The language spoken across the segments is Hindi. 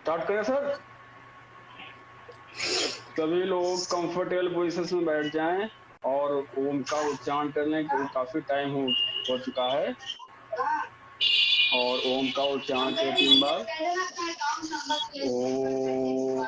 स्टार्ट करें सर। सभी लोग कंफर्टेबल पोजीशन में बैठ जाएं और ओम का उच्चारण कर लें क्योंकि काफी टाइम हो चुका है। और ओम का उच्चारण के 3 बार। ओम।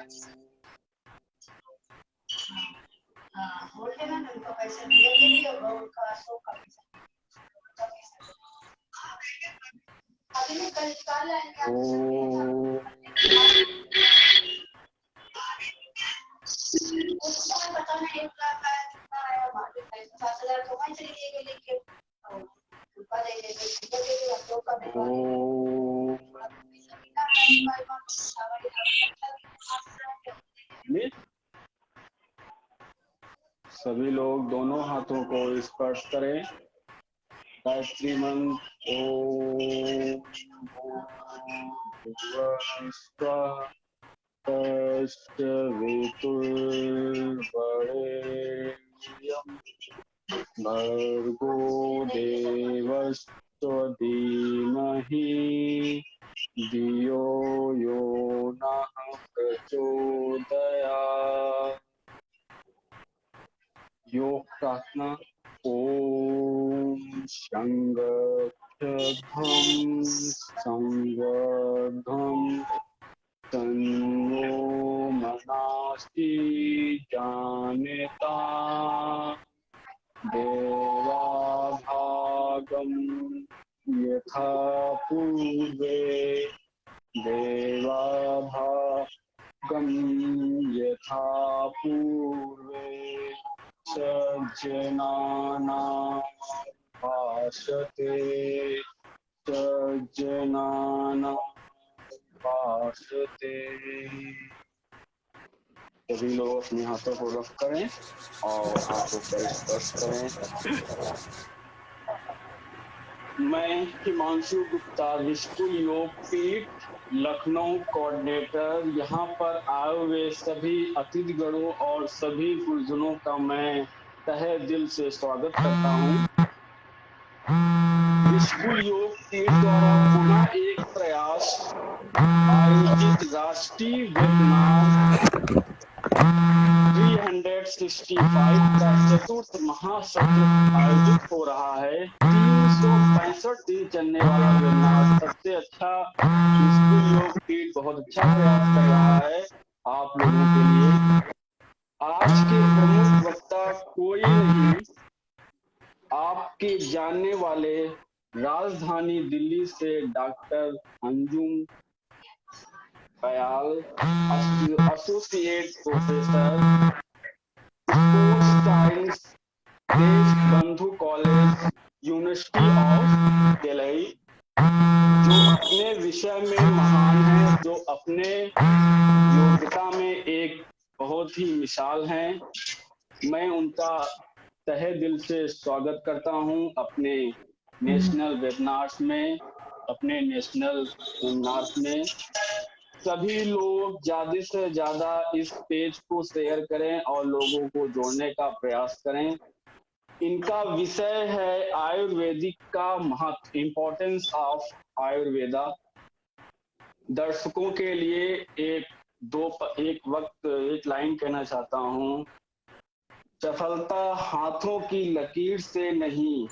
सभी लोग दोनों हाथों को स्पर्श करें। गायत्री मंत्र ओम भर्गो देवस्य धीमहि धियो यो नः प्रचोदयात्। योग प्रार्थना ओम संगम संवर्धम तन्नो मनासि जानता देवाभागम यथा पूर्वे देवाभागम यथा पूर्वे सज्जनानां भाषते सज्जनानां भाषते। सभी लोग अपने हाथों को रफ करें और हाथों पर स्पर्श करें। मैं हिमांशु गुप्ता ऋषिकुल योग पीठ लखनऊ कोऑर्डिनेटर, यहाँ पर आए हुए सभी अतिथिगणों और सभी गुरुजनों का मैं तहे दिल से स्वागत करता हूँ। ऋषिकुल योग पीठ द्वारा पुनः एक प्रयास आयोजित राष्ट्रीय वेबिनार 365 का चतुर्थ महासत्र आयोजित हो रहा है। 365 दिन चलने वाला वेबिनार सबसे अच्छा ऋषिकुल योग पीठ बहुत अच्छा प्रयास कर रहा है आप लोगों के लिए। आज के प्रमुख वक्ता कोई नहीं, आपके जानने वाले राजधानी दिल्ली से doctor Anjum Kayal, associate professor, sports science, Deshbandhu college, university of Delhi, जो अपने विषय में महान हैं, जो अपने योग्यता में एक बहुत ही मिसाल हैं। मैं उनका तहे दिल से स्वागत करता हूं अपने नेशनल वेबिनार्स में, अपने नेशनल वेबिनार्स में। सभी लोग ज्यादा से ज्यादा इस पेज को शेयर करें और लोगों को जोड़ने का प्रयास करें। इनका विषय है आयुर्वेदिक का महत्व, इम्पोर्टेंस ऑफ आयुर्वेदा। दर्शकों के लिए एक लाइन कहना चाहता हूँ। सफलता हाथों की लकीर से नहीं,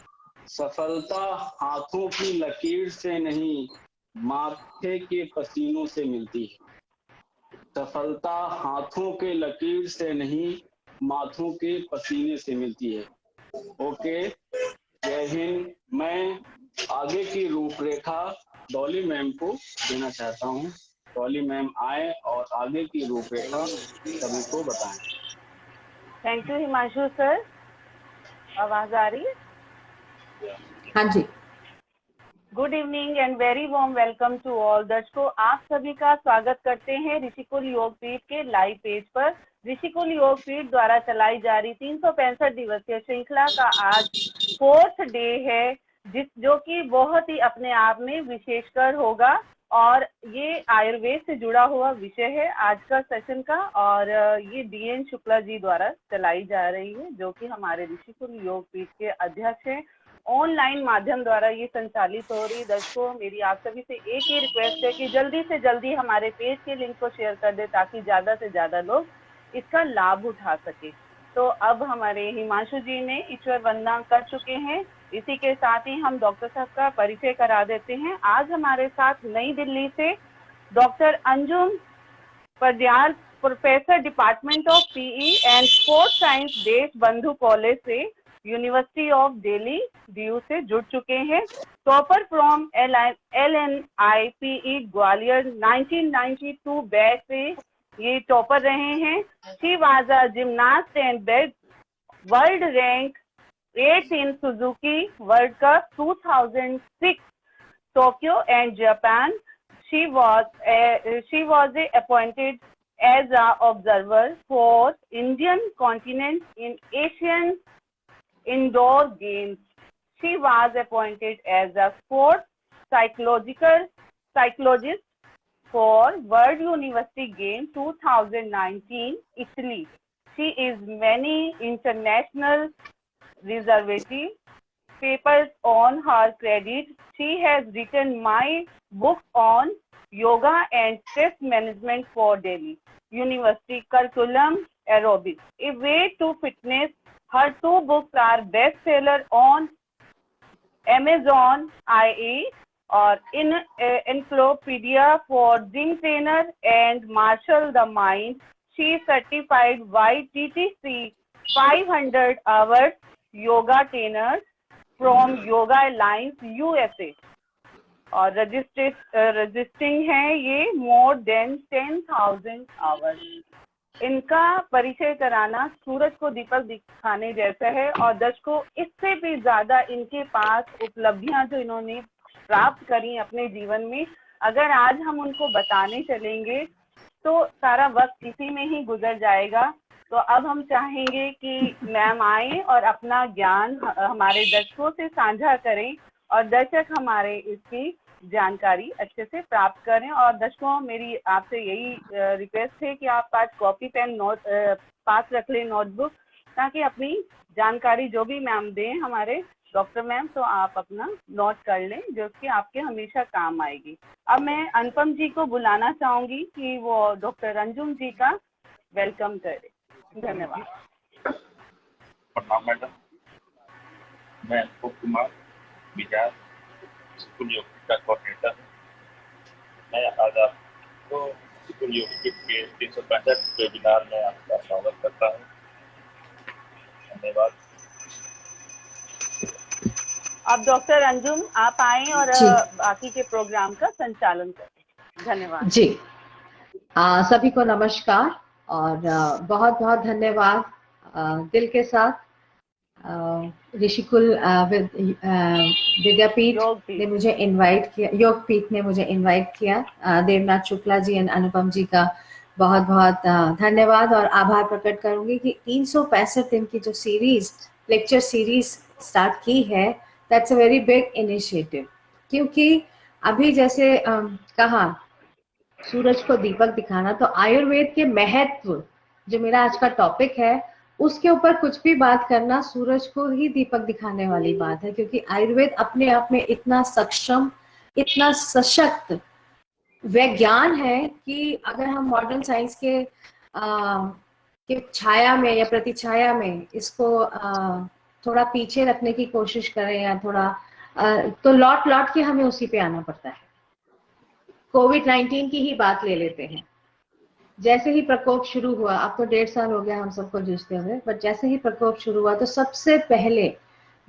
सफलता हाथों की लकीर से नहीं, माथे के पसीनों से मिलती है। सफलता हाथों के लकीर से नहीं, माथों के पसीने से मिलती है। ओके, जय हिंद। मैं आगे की रूपरेखा डॉली मैम को देना चाहता हूँ। डॉली मैम आए और आगे की रूपरेखा सभी को बताएं। Thank you Himanshu sir. आवाज आ रही है? हाँ जी। Good evening and very warm welcome to all. दर्शकों, आप सभी का स्वागत करते हैं ऋषिकुल योग पीठ के लाइव पेज पर। ऋषिकुल योग पीठ द्वारा चलाई जा रही 365 दिवसीय श्रृंखला का आज 4th डे है, जो कि बहुत ही अपने आप में विशेषकर होगा और ये आयुर्वेद से जुड़ा हुआ विषय है आज का सेशन का। और ये DN शुक्ला जी द्वारा चलाई जा रही है, जो कि हमारे ऋषिकुल योग पीठ के अध्यक्ष हैं ऑनलाइन माध्यम द्वारा ये संचालित हो रही। दर्शकों, मेरी आप सभी से एक ही रिक्वेस्ट है कि जल्दी से जल्दी हमारे पेज के लिंक को शेयर कर दे ताकि ज़्यादा से ज़्यादा लोग इसका लाभ उठा सके। तो अब हमारे हिमांशु जी ने ईश्वर वंदना कर चुके हैं। इसी के साथ ही हम डॉक्टर साहब का परिचय करा देते हैं। आज हमारे साथ नई दिल्ली से doctor Anjum Padiyal, professor department of PE and sports science, Deshbandhu college से, यूनिवर्सिटी ऑफ दिल्ली DU से जुड़ चुके हैं। Topper from LNIPE Gwalior 1992 batch से ये टॉपर रहे हैं। She was a gymnast and world rank 8 in Suzuki world cup 2006 Tokyo and Japan. She was appointed as an observer for Indian continent in Asian indoor games. She was appointed as a sports psychologist for World University Games 2019 Italy. She is many international reservatory papers on her credit. She has written my book on yoga and stress management for Delhi University curriculum aerobics, a way to fitness. Her 2 books are bestseller on Amazon IE or in Encyclopedia for Gym Trainer and Marshall the Mind. She is certified by TTC 500 hours yoga trainers from Yoga Alliance USA और रजिस्टरिंग है ये मोर देन 10,000 आवर्स। इनका परिचय कराना सूरज को दीपक दिखाने जैसा है और दर्शकों, इससे भी ज्यादा इनके पास उपलब्धियां जो इन्होंने प्राप्त करी अपने जीवन में, अगर आज हम उनको बताने चलेंगे तो सारा वक्त इसी में ही गुजर जाएगा। तो अब हम चाहेंगे कि मैम आए और अपना ज्ञान हमारे दर्शकों से साझा करें और दर्शक हमारे इसकी जानकारी अच्छे से प्राप्त करें। और दर्शकों, मेरी आपसे यही रिक्वेस्ट है कि आप आज कॉपी पेन नोट पास रख लें, नोटबुक, ताकि अपनी जानकारी जो भी मैम दें हमारे डॉक्टर मैम, तो आप अपना नोट कर लें जो कि आपके हमेशा काम आएगी। अब मैं अनुपम जी को बुलाना चाहूंगी कि वो डॉक्टर अंजुम जी का वेलकम करें। धन्यवाद। प्रणाम मैडम, मैं अनुपम कुमार बिहार स्कूल योग का कोऑर्डिनेटर हूँ। मैं आज आपको स्कूल योग के 365 वेबिनार में आपका स्वागत करता हूँ। धन्यवाद। अब डॉक्टर अंजुम आप आए और बाकी के प्रोग्राम का संचालन करें। धन्यवाद जी। सभी को नमस्कार और बहुत बहुत धन्यवाद। दिल के साथ ऋषिकुल विद्यापीठ ने मुझे इनवाइट किया, योगपीठ ने मुझे इनवाइट किया। देवनाथ शुक्ला जी एंड अनुपम जी का बहुत बहुत धन्यवाद और आभार प्रकट करूंगी कि 365 दिन की जो सीरीज, लेक्चर सीरीज स्टार्ट की है, that's a very big initiative. क्योंकि अभी जैसे कहा सूरज को दीपक दिखाना, तो आयुर्वेद के महत्व जो मेरा आज का टॉपिक है उसके ऊपर कुछ भी बात करना सूरज को ही दीपक दिखाने वाली बात है। क्योंकि आयुर्वेद अपने आप में इतना सक्षम, इतना सशक्त विज्ञान है कि अगर हम मॉडर्न साइंस के छाया में या प्रतिछाया में इसको थोड़ा पीछे रखने की कोशिश करें या थोड़ा तो लौट लौट के हमें उसी पे आना पड़ता है। कोविड-19 की ही बात ले लेते हैं। जैसे ही प्रकोप शुरू हुआ, अब तो 1.5 साल हो गया हम सबको जूझते हुए, बट जैसे ही प्रकोप शुरू हुआ तो सबसे पहले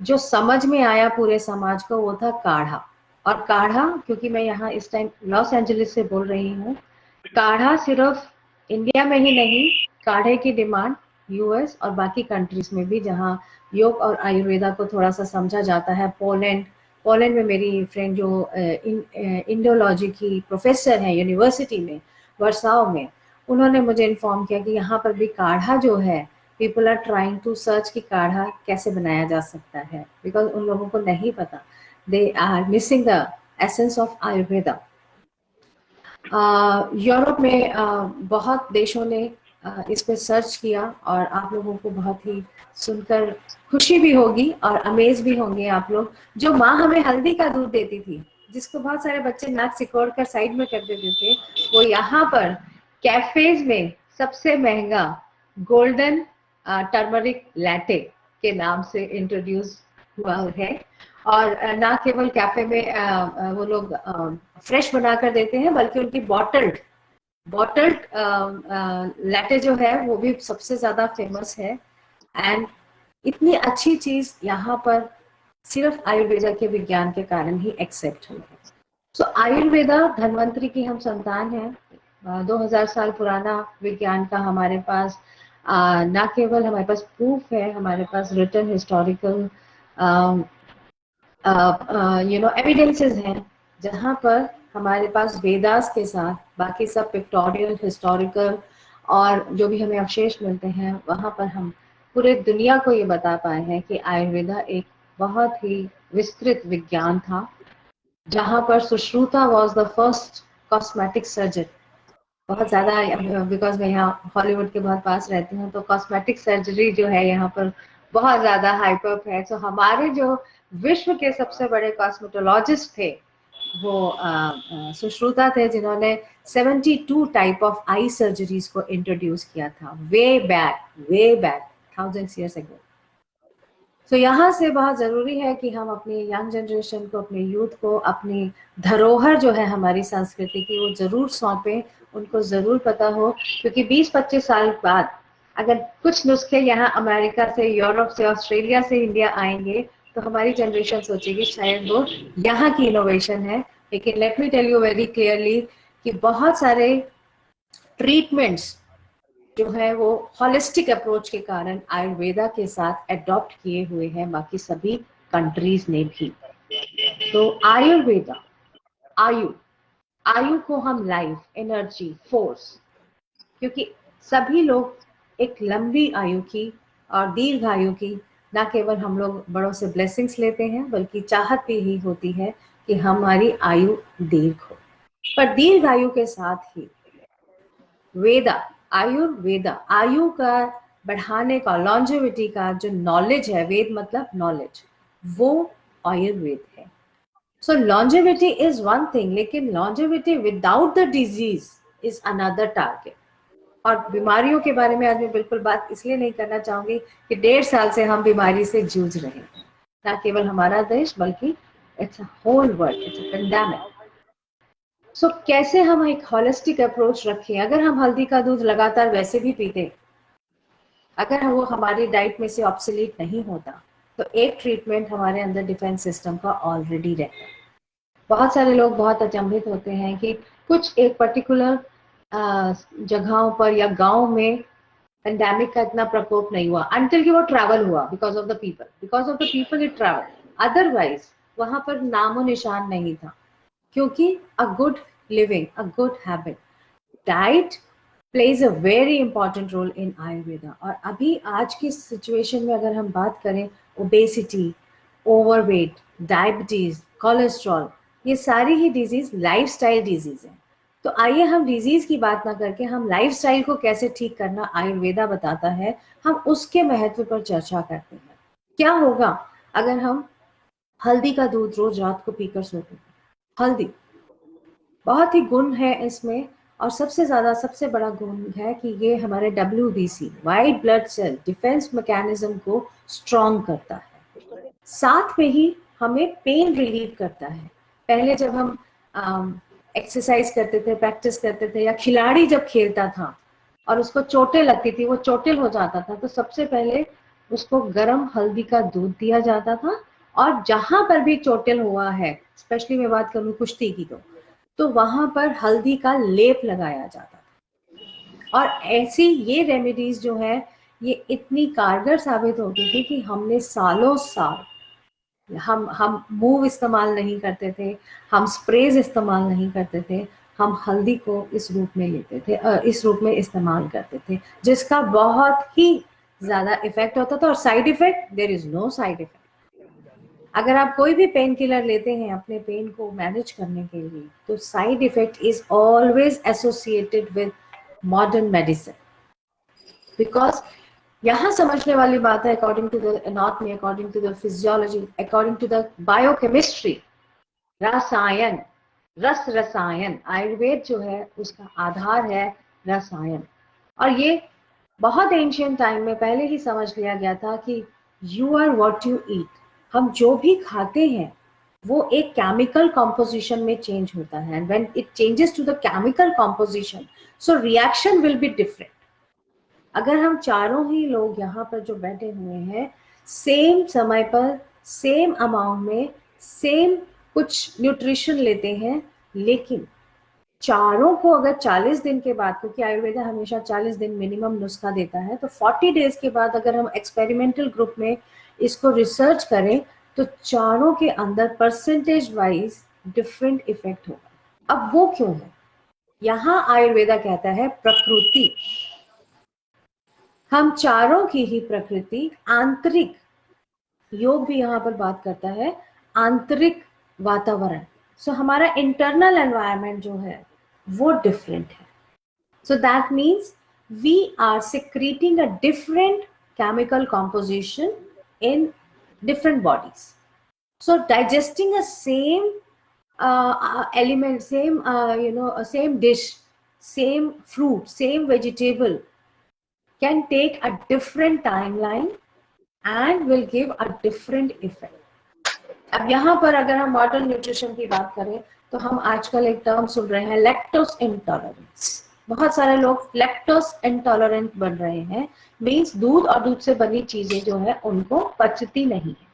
जो समझ में आया पूरे समाज को वो था काढ़ा। और काढ़ा, क्योंकि मैं यहाँ इस टाइम लॉस एंजलिस से बोल रही हूँ, काढ़ा सिर्फ इंडिया में ही नहीं, काढ़े की डिमांड US और बाकी कंट्रीज में भी जहाँ योग और आयुर्वेदा को थोड़ा सा समझा जाता है। पोलैंड में मेरी फ्रेंड जो इंडोलॉजी की प्रोफेसर है यूनिवर्सिटी में वर्साव में, उन्होंने मुझे इन्फॉर्म किया कि यहाँ पर भी काढ़ा जो है, people are trying to search कि काढ़ा कैसे बनाया जा सकता है, बिकॉज उन लोगों को नहीं पता, they are missing the essence of Ayurveda. Europe में बहुत देशों ने इस पे सर्च किया और आप लोगों को बहुत ही सुनकर खुशी भी होगी और अमेज भी होंगे आप लोग। जो माँ हमें हल्दी का दूध देती थी, जिसको बहुत सारे बच्चे नाक सिकोड़ कर साइड में कर देते थे, वो यहाँ पर कैफेज में सबसे महंगा गोल्डन टर्मरिक लैटे के नाम से इंट्रोड्यूस हुआ है। और ना केवल कैफे में वो लोग फ्रेश बनाकर देते हैं, बल्कि उनकी बॉटल्ड लैटे जो है वो भी सबसे ज्यादा फेमस है। एंड इतनी अच्छी चीज यहाँ पर सिर्फ आयुर्वेदा के विज्ञान के कारण ही एक्सेप्ट हुई है। सो आयुर्वेदा धन्वंतरी की हम संतान हैं। 2000 साल पुराना विज्ञान का हमारे पास ना केवल हमारे पास प्रूफ है, हमारे पास रिटन हिस्टोरिकल एविडेंसेस हैं, जहाँ पर हमारे पास वेदास के साथ बाकी सब पिक्टोरियल, हिस्टोरिकल और जो भी हमें अवशेष मिलते हैं, वहाँ पर हम पूरे दुनिया को ये बता पाए हैं कि आयुर्वेदा एक बहुत ही विस्तृत विज्ञान था, जहाँ पर Sushruta was the first cosmetic surgeon. बहुत ज्यादा, बिकॉज मैं यहाँ हॉलीवुड के बहुत पास रहती हूँ, तो कॉस्मेटिक सर्जरी जो है यहाँ पर बहुत ज्यादा हाइपअप है। तो हमारे जो विश्व के सबसे बड़े कॉस्मेटोलॉजिस्ट थे वो सुश्रुता थे, जिन्होंने 72 टाइप ऑफ आई सर्जरीज को इंट्रोड्यूस किया था way back thousands years ago. तो यहाँ से बहुत ज़रूरी है कि हम अपनी यंग जनरेशन को, अपने यूथ को अपनी धरोहर जो है हमारी संस्कृति की, वो ज़रूर सौंपें, उनको ज़रूर पता हो। क्योंकि 20-25 साल बाद अगर कुछ नुस्खे यहाँ अमेरिका से, यूरोप से, ऑस्ट्रेलिया से इंडिया आएंगे, तो हमारी जनरेशन सोचेगी शायद वो यहाँ की इनोवेशन है। लेकिन let me tell you very clearly कि बहुत सारे ट्रीटमेंट्स जो है वो होलिस्टिक अप्रोच के कारण आयुर्वेदा के साथ अडॉप्ट किए हुए हैं बाकी सभी कंट्रीज ने भी। तो आयुर्वेदा, आयु को हम लाइफ, एनर्जी, फोर्स, क्योंकि सभी लोग एक लंबी आयु की और दीर्घ आयु की, ना केवल हम लोग बड़ों से ब्लेसिंग्स लेते हैं, बल्कि चाहत भी ही होती है कि हमारी आयु दीर्घ हो। पर दीर्घ आयु के साथ ही आयुर्वेदा आयु का बढ़ाने का, लॉन्जेविटी का जो नॉलेज है, वेद मतलब नॉलेज, वो आयुर्वेद है। सो लॉन्जेविटी इज वन थिंग, लेकिन longevity without the disease is another target. और बीमारियों के बारे में आज मैं बिल्कुल बात इसलिए नहीं करना चाहूंगी कि 1.5 साल से हम बीमारी से जूझ रहे हैं, ना केवल हमारा देश बल्कि it's a whole world, it's a pandemic. So कैसे हम एक होलिस्टिक अप्रोच रखें? अगर हम हल्दी का दूध लगातार वैसे भी पीते, अगर वो हमारी डाइट में से ऑब्सोलीट नहीं होता, तो एक ट्रीटमेंट हमारे अंदर डिफेंस सिस्टम का ऑलरेडी रहता है। बहुत सारे लोग बहुत अचंभित होते हैं कि कुछ एक पर्टिकुलर जगहों पर या गांव में पेंडेमिक का इतना प्रकोप नहीं हुआ, अंटिल कि वो ट्रैवल हुआ because of the people it travel. Otherwise वहां पर नामो निशान नहीं था, क्योंकि a good living, a good habit, diet plays a very important role in Ayurveda. और अभी आज की सिचुएशन में अगर हम बात करें, ओबेसिटी, ओवरवेट, डायबिटीज, कोलेस्ट्रॉल, ये सारी ही डिजीज लाइफस्टाइल डिजीज है। तो आइए हम डिजीज की बात ना करके हम लाइफस्टाइल को कैसे ठीक करना आयुर्वेदा बताता है, हम उसके महत्व पर चर्चा करते हैं। क्या होगा अगर हम हल्दी का दूध रोज रात को पीकर सोते हैं? हल्दी बहुत ही गुण है इसमें, और सबसे बड़ा गुण है कि ये हमारे WBC, white blood cell defence mechanism को स्ट्रॉन्ग करता है। साथ में ही हमें पेन रिलीव करता है। पहले जब हम एक्सरसाइज करते थे, प्रैक्टिस करते थे, या खिलाड़ी जब खेलता था और उसको चोटें लगती थी, वो चोटिल हो जाता था, तो सबसे पहले उसको गर्म हल्दी का दूध दिया जाता था। और जहां पर भी चोटिल हुआ है, स्पेशली मैं बात करूं कुश्ती की, तो वहां पर हल्दी का लेप लगाया जाता था। और ऐसी ये रेमेडीज जो है, ये इतनी कारगर साबित होती थी कि हमने सालों साल हम मूव इस्तेमाल नहीं करते थे, हम स्प्रेज इस्तेमाल नहीं करते थे, हम हल्दी को इस रूप में लेते थे, इस रूप में इस्तेमाल करते थे, जिसका बहुत ही ज्यादा इफेक्ट होता था। और side effect, there is no side effect. अगर आप कोई भी पेन किलर लेते हैं अपने पेन को मैनेज करने के लिए, तो side effect is always associated with modern medicine. Because यहाँ समझने वाली बात है, according to the anatomy, according to the physiology, according to the biochemistry, रसायन, रसायन, आयुर्वेद जो है उसका आधार है रसायन। और ये बहुत एंशियंट टाइम में पहले ही समझ लिया गया था कि you are what you eat. हम जो भी खाते हैं वो एक केमिकल कॉम्पोजिशन में चेंज होता है, and when it changes to the chemical composition, so reaction will be different. अगर हम चारों ही लोग यहाँ पर जो बैठे हुए हैं सेम समय पर, सेम अमाउंट में, सेम कुछ न्यूट्रिशन लेते हैं, लेकिन चारों को अगर 40 दिन के बाद, क्योंकि आयुर्वेद हमेशा 40 दिन मिनिमम नुस्खा देता है, तो 40 डेज के बाद अगर हम एक्सपेरिमेंटल ग्रुप में इसको रिसर्च करें तो चारों के अंदर परसेंटेज वाइज डिफरेंट इफेक्ट होगा। अब वो क्यों है? यहाँ आयुर्वेदा कहता है प्रकृति, हम चारों की ही प्रकृति आंतरिक, योग भी यहाँ पर बात करता है आंतरिक वातावरण, सो हमारा इंटरनल एनवायरनमेंट जो है वो डिफरेंट है। So that means we are secreting a different chemical composition in different bodies. So digesting a same element, same same dish, same fruit, same vegetable can take a different timeline and will give a different effect. अब यहाँ पर अगर हम मॉडर्न न्यूट्रिशन की बात करें तो हम आजकल एक टर्म सुन रहे हैं लैक्टोज इंटॉलरेंस। बहुत सारे लोग लैक्टोज इंटॉलरेंट बन रहे हैं, मीन्स दूध और दूध से बनी चीजें जो है उनको पचती नहीं है।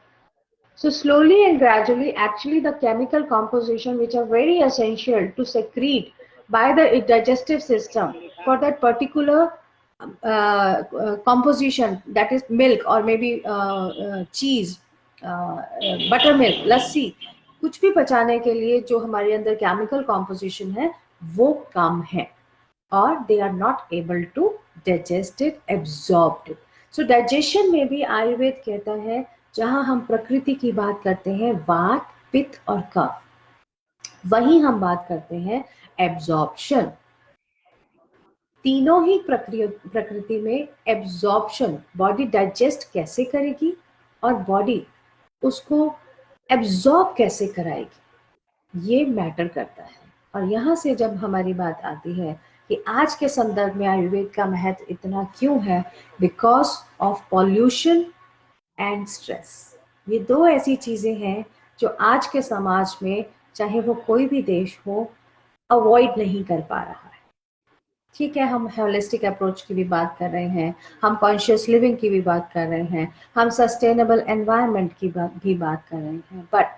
So slowly and gradually, actually the chemical composition which are very essential to secrete by the digestive system for that particular composition, that is milk or maybe cheese, buttermilk, लस्सी, कुछ भी पचाने के लिए जो हमारे अंदर केमिकल कॉम्पोजिशन है वो कम है, और they are not able to digest it, absorb it. So digestion में भी आयुर्वेद कहता है, जहां हम प्रकृति की बात करते हैं वात, पित्त और कफ, वहीं हम बात करते हैं एब्जॉर्प्शन। तीनों ही प्रकृति में एब्जॉर्प्शन, बॉडी डाइजेस्ट कैसे करेगी और बॉडी उसको एब्जॉर्ब कैसे कराएगी, ये मैटर करता है। और यहाँ से जब हमारी बात आती है कि आज के संदर्भ में आयुर्वेद का महत्व इतना क्यों है, because of pollution and stress. ये दो ऐसी चीजें हैं जो आज के समाज में, चाहे वो कोई भी देश हो, अवॉइड नहीं कर पा रहा है। ठीक है, हम होलिस्टिक अप्रोच की भी बात कर रहे हैं, हम कॉन्शियस लिविंग की भी बात कर रहे हैं, हम सस्टेनेबल एनवायरनमेंट की भी बात कर रहे हैं, but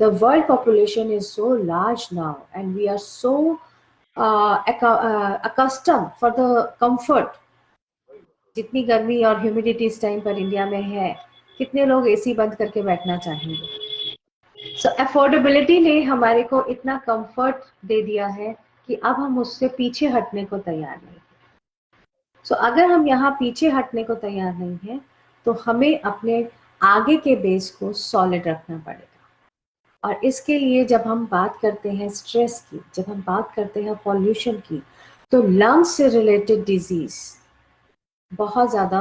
the world population is so large now and we are so accustomed for the comfort. जितनी गर्मी और ह्यूमिडिटी इस टाइम पर इंडिया में है, कितने लोग एसी बंद करके बैठना चाहेंगे? सो अफोर्डेबिलिटी ने हमारे को इतना कंफर्ट दे दिया है कि अब हम उससे पीछे हटने को तैयार नहीं। सो अगर हम यहाँ पीछे हटने को तैयार नहीं है तो हमें अपने आगे के बेस को सॉलिड रखना पड़ेगा। और इसके लिए जब हम बात करते हैं स्ट्रेस की, जब हम बात करते हैं पॉल्यूशन की, तो लंग्स से रिलेटेड डिजीज बहुत ज़्यादा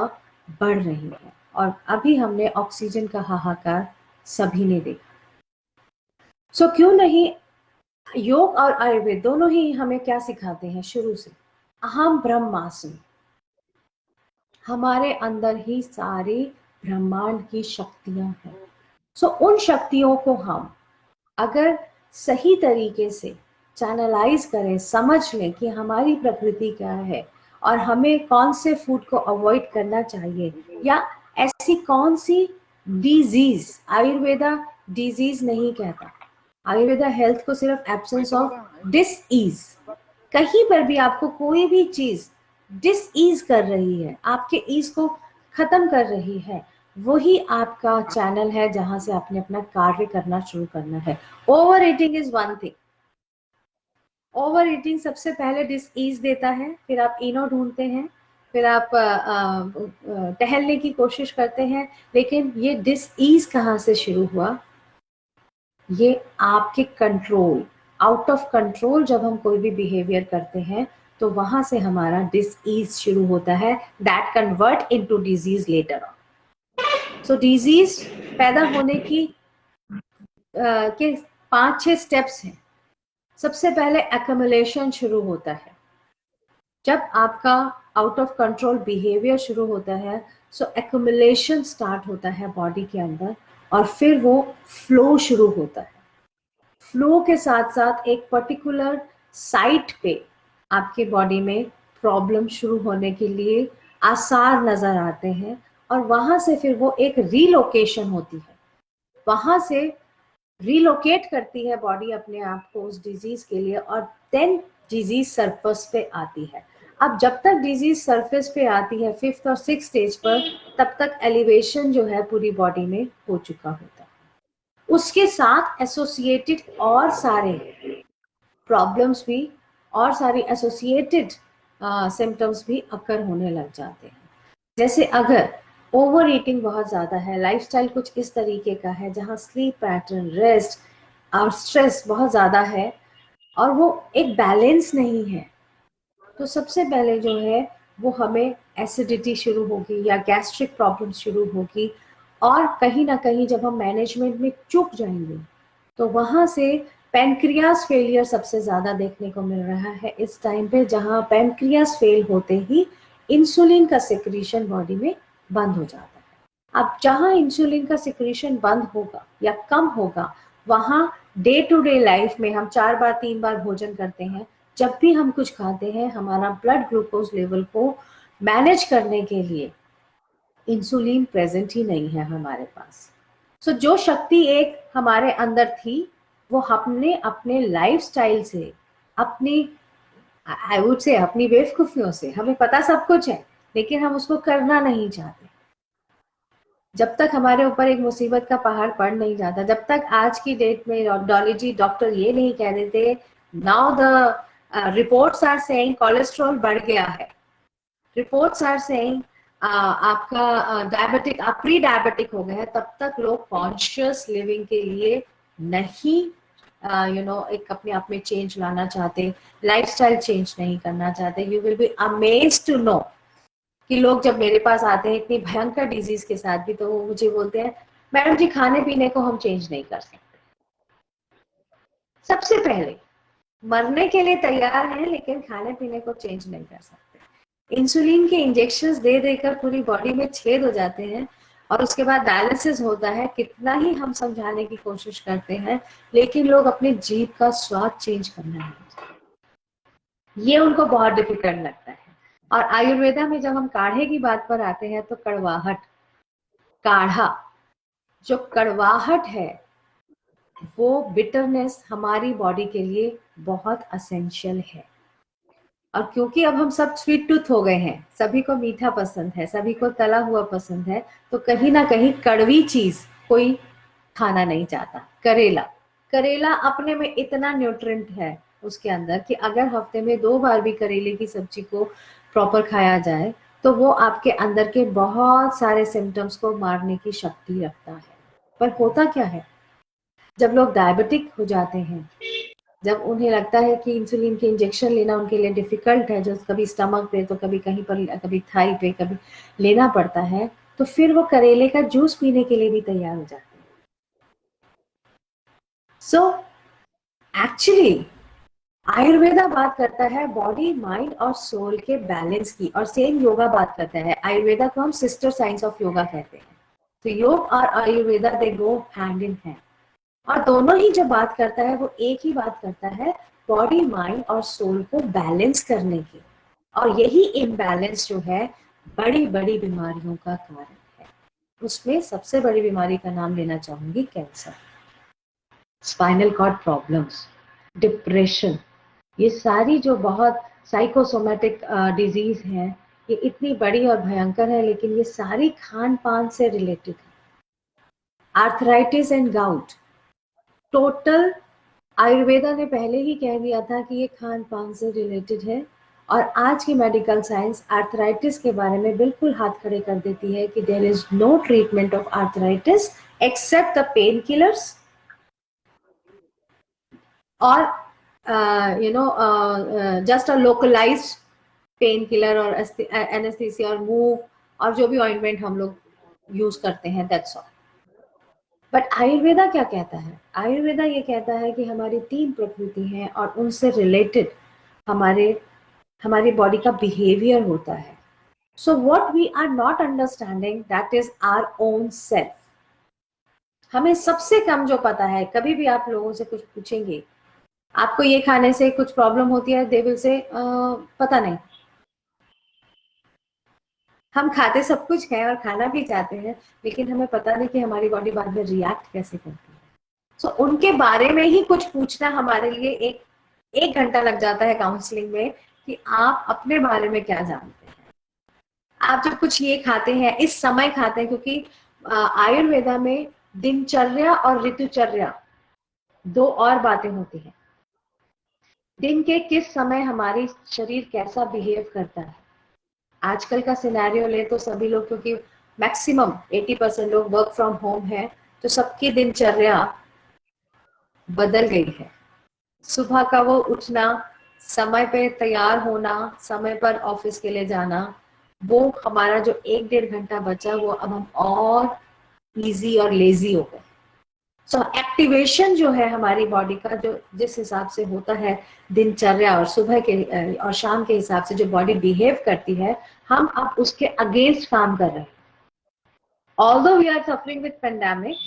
बढ़ रही है। और अभी हमने ऑक्सीजन का हाहाकार सभी ने देखा। सो क्यों नहीं, योग और आयुर्वेद दोनों ही हमें क्या सिखाते हैं शुरू से, अहम ब्रह्मास्मि, हमारे अंदर ही सारे ब्रह्मांड की शक्तियां हैं। सो उन शक्तियों को हम अगर सही तरीके से चैनलाइज करें, समझ लें कि हमारी प्रकृति क्या है और हमें कौन से फूड को अवॉइड करना चाहिए, या ऐसी कौन सी डिजीज, आयुर्वेदा डिजीज नहीं कहता, आयुर्वेदा हेल्थ को सिर्फ एब्सेंस ऑफ डिसईज, कहीं पर भी आपको कोई भी चीज डिसईज कर रही है, आपके ईज को खत्म कर रही है, वही आपका चैनल है जहां से आपने अपना कार्य करना शुरू करना है। Over eating is one thing, over eating सबसे पहले डिसईज देता है, फिर आप इनो ढूंढते हैं, फिर आप टहलने की कोशिश करते हैं, लेकिन ये डिसईज कहाँ से शुरू हुआ? ये आपके कंट्रोल, आउट ऑफ कंट्रोल जब हम कोई भी बिहेवियर करते हैं तो वहां से हमारा डिसीज शुरू होता है, that convert into disease later on. So disease पैदा होने की के 5-6 स्टेप्स हैं। सबसे पहले एक्युमुलेशन शुरू होता है। जब आपका आउट ऑफ कंट्रोल बिहेवियर शुरू होता है, सो एक्युमुलेशन स्टार्ट होता है बॉडी के अंदर, और फिर वो फ्लो शुरू होता है। फ्लो के साथ साथ एक पर्टिकुलर साइट पे आपके बॉडी में प्रॉब्लम शुरू होने के लिए आसार नजर आते हैं, और वहां से फिर वो एक रीलोकेशन होती है। वहां से रिलोकेट करती है बॉडी अपने आप को उस डिजीज के लिए, और देन डिजीज सरफेस पे आती है। अब जब तक डिजीज सरफेस पे आती है 5th और 6th स्टेज पर, तब तक एलिवेशन जो है पूरी बॉडी में हो चुका होता है। उसके साथ एसोसिएटेड और सारे प्रॉब्लम्स भी, और सारी एसोसिएटेड सिम्टम्स भी अकर होने लग जाते हैं। जैसे अगर ओवर ईटिंग बहुत ज़्यादा है, लाइफस्टाइल कुछ इस तरीके का है जहाँ स्लीप पैटर्न, रेस्ट और स्ट्रेस बहुत ज़्यादा है, और वो एक बैलेंस नहीं है, तो सबसे पहले जो है वो हमें एसिडिटी शुरू होगी या गैस्ट्रिक प्रॉब्लम शुरू होगी। और कहीं ना कहीं जब हम मैनेजमेंट में चूक जाएंगे, तो वहाँ से पैनक्रियास फेलियर सबसे ज़्यादा देखने को मिल रहा है इस टाइम पे, जहाँ पैनक्रियास फेल होते ही इंसुलिन का सिक्रीशन बॉडी में बंद हो जाता है। अब जहाँ इंसुलिन का सिक्रीशन बंद होगा या कम होगा, वहाँ डे टू डे लाइफ में हम 4 बार 3 बार भोजन करते हैं, जब भी हम कुछ खाते हैं हमारा ब्लड ग्लूकोज लेवल को मैनेज करने के लिए इंसुलिन प्रेजेंट ही नहीं है हमारे पास। सो जो शक्ति एक हमारे अंदर थी, वो हमने अपने लाइफस्टाइल से, अपनी आई वुड से अपनी बेवकूफियों से, हमें पता सब कुछ है लेकिन हम उसको करना नहीं चाहते। जब तक हमारे ऊपर एक मुसीबत का पहाड़ पड़ नहीं जाता, जब तक आज की डेट में डॉलोजी डॉक्टर ये नहीं कह देते now the reports are saying cholesterol बढ़ गया है, रिपोर्ट्स आर सेइंग आपका डायबिटिक, आप प्री डायबिटिक हो गए हैं, तब तक लोग कॉन्शियस लिविंग के लिए नहीं एक अपने आप में चेंज लाना चाहते, लाइफस्टाइल चेंज नहीं करना चाहते। You will be amazed to know कि लोग जब मेरे पास आते हैं इतनी भयंकर डिजीज के साथ भी, तो वो मुझे बोलते हैं मैडम जी खाने पीने को हम चेंज नहीं कर सकते। सबसे पहले मरने के लिए तैयार हैं लेकिन खाने पीने को चेंज नहीं कर सकते। इंसुलिन के इंजेक्शंस दे देकर पूरी बॉडी में छेद हो जाते हैं, और उसके बाद डायलिसिस होता है। कितना ही हम समझाने की कोशिश करते हैं, लेकिन लोग अपनी जीभ का स्वाद चेंज करना नहीं चाहते, ये उनको बहुत डिफिकल्ट लगता है। और आयुर्वेदा में जब हम काढ़े की बात पर आते हैं, तो कड़वाहट, काढ़ा, जो कड़वाहट है वो बिटरनेस हमारी बॉडी के लिए बहुत असेंशियल है। और क्योंकि अब हम सब स्वीट टूथ हो गए हैं, सभी को मीठा पसंद है, सभी को तला हुआ पसंद है, तो कहीं ना कहीं कड़वी चीज कोई खाना नहीं चाहता। करेला, करेला अपने में इतना न्यूट्रिएंट है उसके अंदर कि अगर हफ्ते में 2 बार भी करेले की सब्जी को प्रॉपर खाया जाए, तो वो आपके अंदर के बहुत सारे सिम्टम्स को मारने की शक्ति रखता है। पर होता क्या है, जब लोग डायबिटिक हो जाते हैं, जब उन्हें लगता है कि इंसुलिन के इंजेक्शन लेना उनके लिए डिफिकल्ट है, जो कभी स्टमक पे तो कभी कहीं पर, कभी थाई पे, कभी लेना पड़ता है, तो फिर वो करेले का जूस पीने के लिए भी तैयार हो जाते हैं। सो एक्चुअली आयुर्वेदा बात करता है बॉडी, माइंड और सोल के बैलेंस की, और सेम योगा बात करता है। आयुर्वेदा को हम सिस्टर साइंस ऑफ योगा कहते हैं। तो योग और आयुर्वेदा दे गो हैंड इन हैंड, और दोनों ही जो बात करता है वो एक ही बात करता है, बॉडी, माइंड और सोल को बैलेंस करने की। और यही इम्बैलेंस जो है बड़ी बड़ी बीमारियों का कारण है। उसमें सबसे बड़ी बीमारी का नाम लेना चाहूंगी cancer, spinal cord problems, depression, ये सारी जो बहुत साइकोसोमेटिक डिजीज है, ये इतनी बड़ी और भयंकर है, लेकिन ये सारी खान पान से रिलेटेड है। Arthritis and gout, total Ayurveda ने पहले ही कह दिया था कि ये खान पान से रिलेटेड है, और आज की मेडिकल साइंस आर्थराइटिस के बारे में बिल्कुल हाथ खड़े कर देती है कि there is no treatment of arthritis except the pain killers और just a localised pain killer और एनेस्थीसिया और मूव और जो भी ऑइंटमेंट हम लोग यूज करते हैं, दैट्स ऑल। बट आयुर्वेदा क्या कहता है? आयुर्वेदा ये कहता है कि हमारी 3 प्रकृति हैं और उनसे रिलेटेड हमारी बॉडी का बिहेवियर होता है। So what we are not understanding, that is our own self. हमें सबसे कम जो पता है, कभी भी आप लोगों से कुछ पूछेंगे, आपको ये खाने से कुछ प्रॉब्लम होती है, दे विल से पता नहीं। हम खाते सब कुछ है और खाना भी चाहते हैं, लेकिन हमें पता नहीं कि हमारी बॉडी बाद में रिएक्ट कैसे करती है। सो उनके बारे में ही कुछ पूछना हमारे लिए एक घंटा लग जाता है काउंसलिंग में, कि आप अपने बारे में क्या जानते हैं। आप जब कुछ ये खाते हैं, इस समय खाते हैं, क्योंकि आयुर्वेदा में दिनचर्या और ऋतुचर्या 2 और बातें होती हैं। दिन के किस समय हमारी शरीर कैसा बिहेव करता है। आजकल का सिनेरियो ले तो सभी लोग, क्योंकि मैक्सिमम 80% लोग वर्क फ्रॉम होम है, तो सबकी दिनचर्या बदल गई है। सुबह का वो उठना, समय पे तैयार होना, समय पर ऑफिस के लिए जाना, वो हमारा जो 1-1.5 घंटा बचा, वो अब हम और इजी और लेजी हो गए। सो एक्टिवेशन जो है हमारी बॉडी का, जो जिस हिसाब से होता है दिनचर्या और सुबह के और शाम के हिसाब से जो बॉडी बिहेव करती है, हम अब उसके अगेंस्ट काम कर रहे हैं। Although we are suffering with pandemic,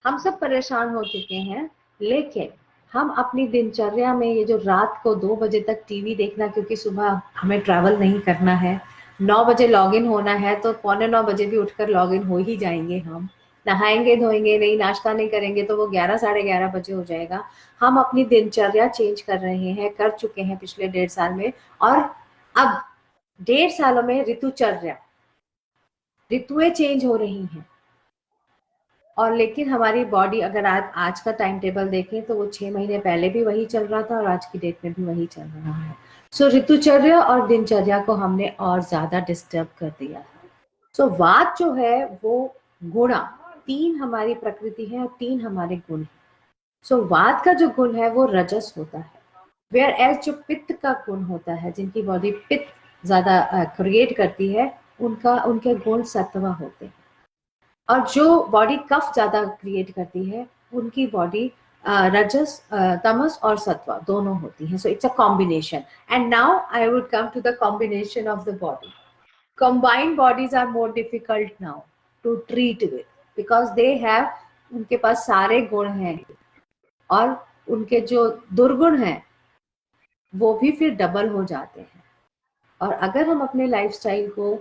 हम सब परेशान हो चुके हैं, लेकिन हम अपनी दिनचर्या में ये जो रात को 2 बजे तक टीवी देखना, क्योंकि सुबह हमें ट्रैवल नहीं करना है, 9 बजे लॉग इन होना है, तो 8:45 बजे भी उठकर लॉग इन हो ही जाएंगे। हम नहाएंगे धोएंगे नहीं, नाश्ता नहीं करेंगे तो वो 11 साढ़े 11 बजे हो जाएगा। हम अपनी दिनचर्या चेंज कर रहे हैं, कर चुके हैं पिछले 1.5 साल में, और अब 1.5 सालों में ऋतुचर्या, ऋतुएं चेंज हो रही हैं। और लेकिन हमारी बॉडी, अगर आप आज का टाइम टेबल देखें तो वो 6 महीने पहले भी वही चल रहा था और आज की डेट में भी वही चल रहा है। सो ऋतुचर्या और दिनचर्या को हमने और ज्यादा डिस्टर्ब कर दिया है। सो वात जो है वो गुणा, 3 हमारी प्रकृति है और 3 हमारे गुण है। सो वात का जो गुण है वो रजस होता है, वेयर एज जो पित्त का गुण होता है, जिनकी बॉडी पित्त ज्यादा क्रिएट करती है, उनके गुण सत्व होते हैं। और जो बॉडी कफ ज्यादा क्रिएट करती है, उनकी बॉडी रजस, तमस और सत्व दोनों होती है। So it's a combination. And now I would come to the combination of the body. Combined bodies are more difficult now to treat with, because they have, उनके पास सारे गुण हैं, और उनके जो दुर्गुण हैं वो भी फिर डबल हो जाते हैं। और अगर हम अपने लाइफस्टाइल को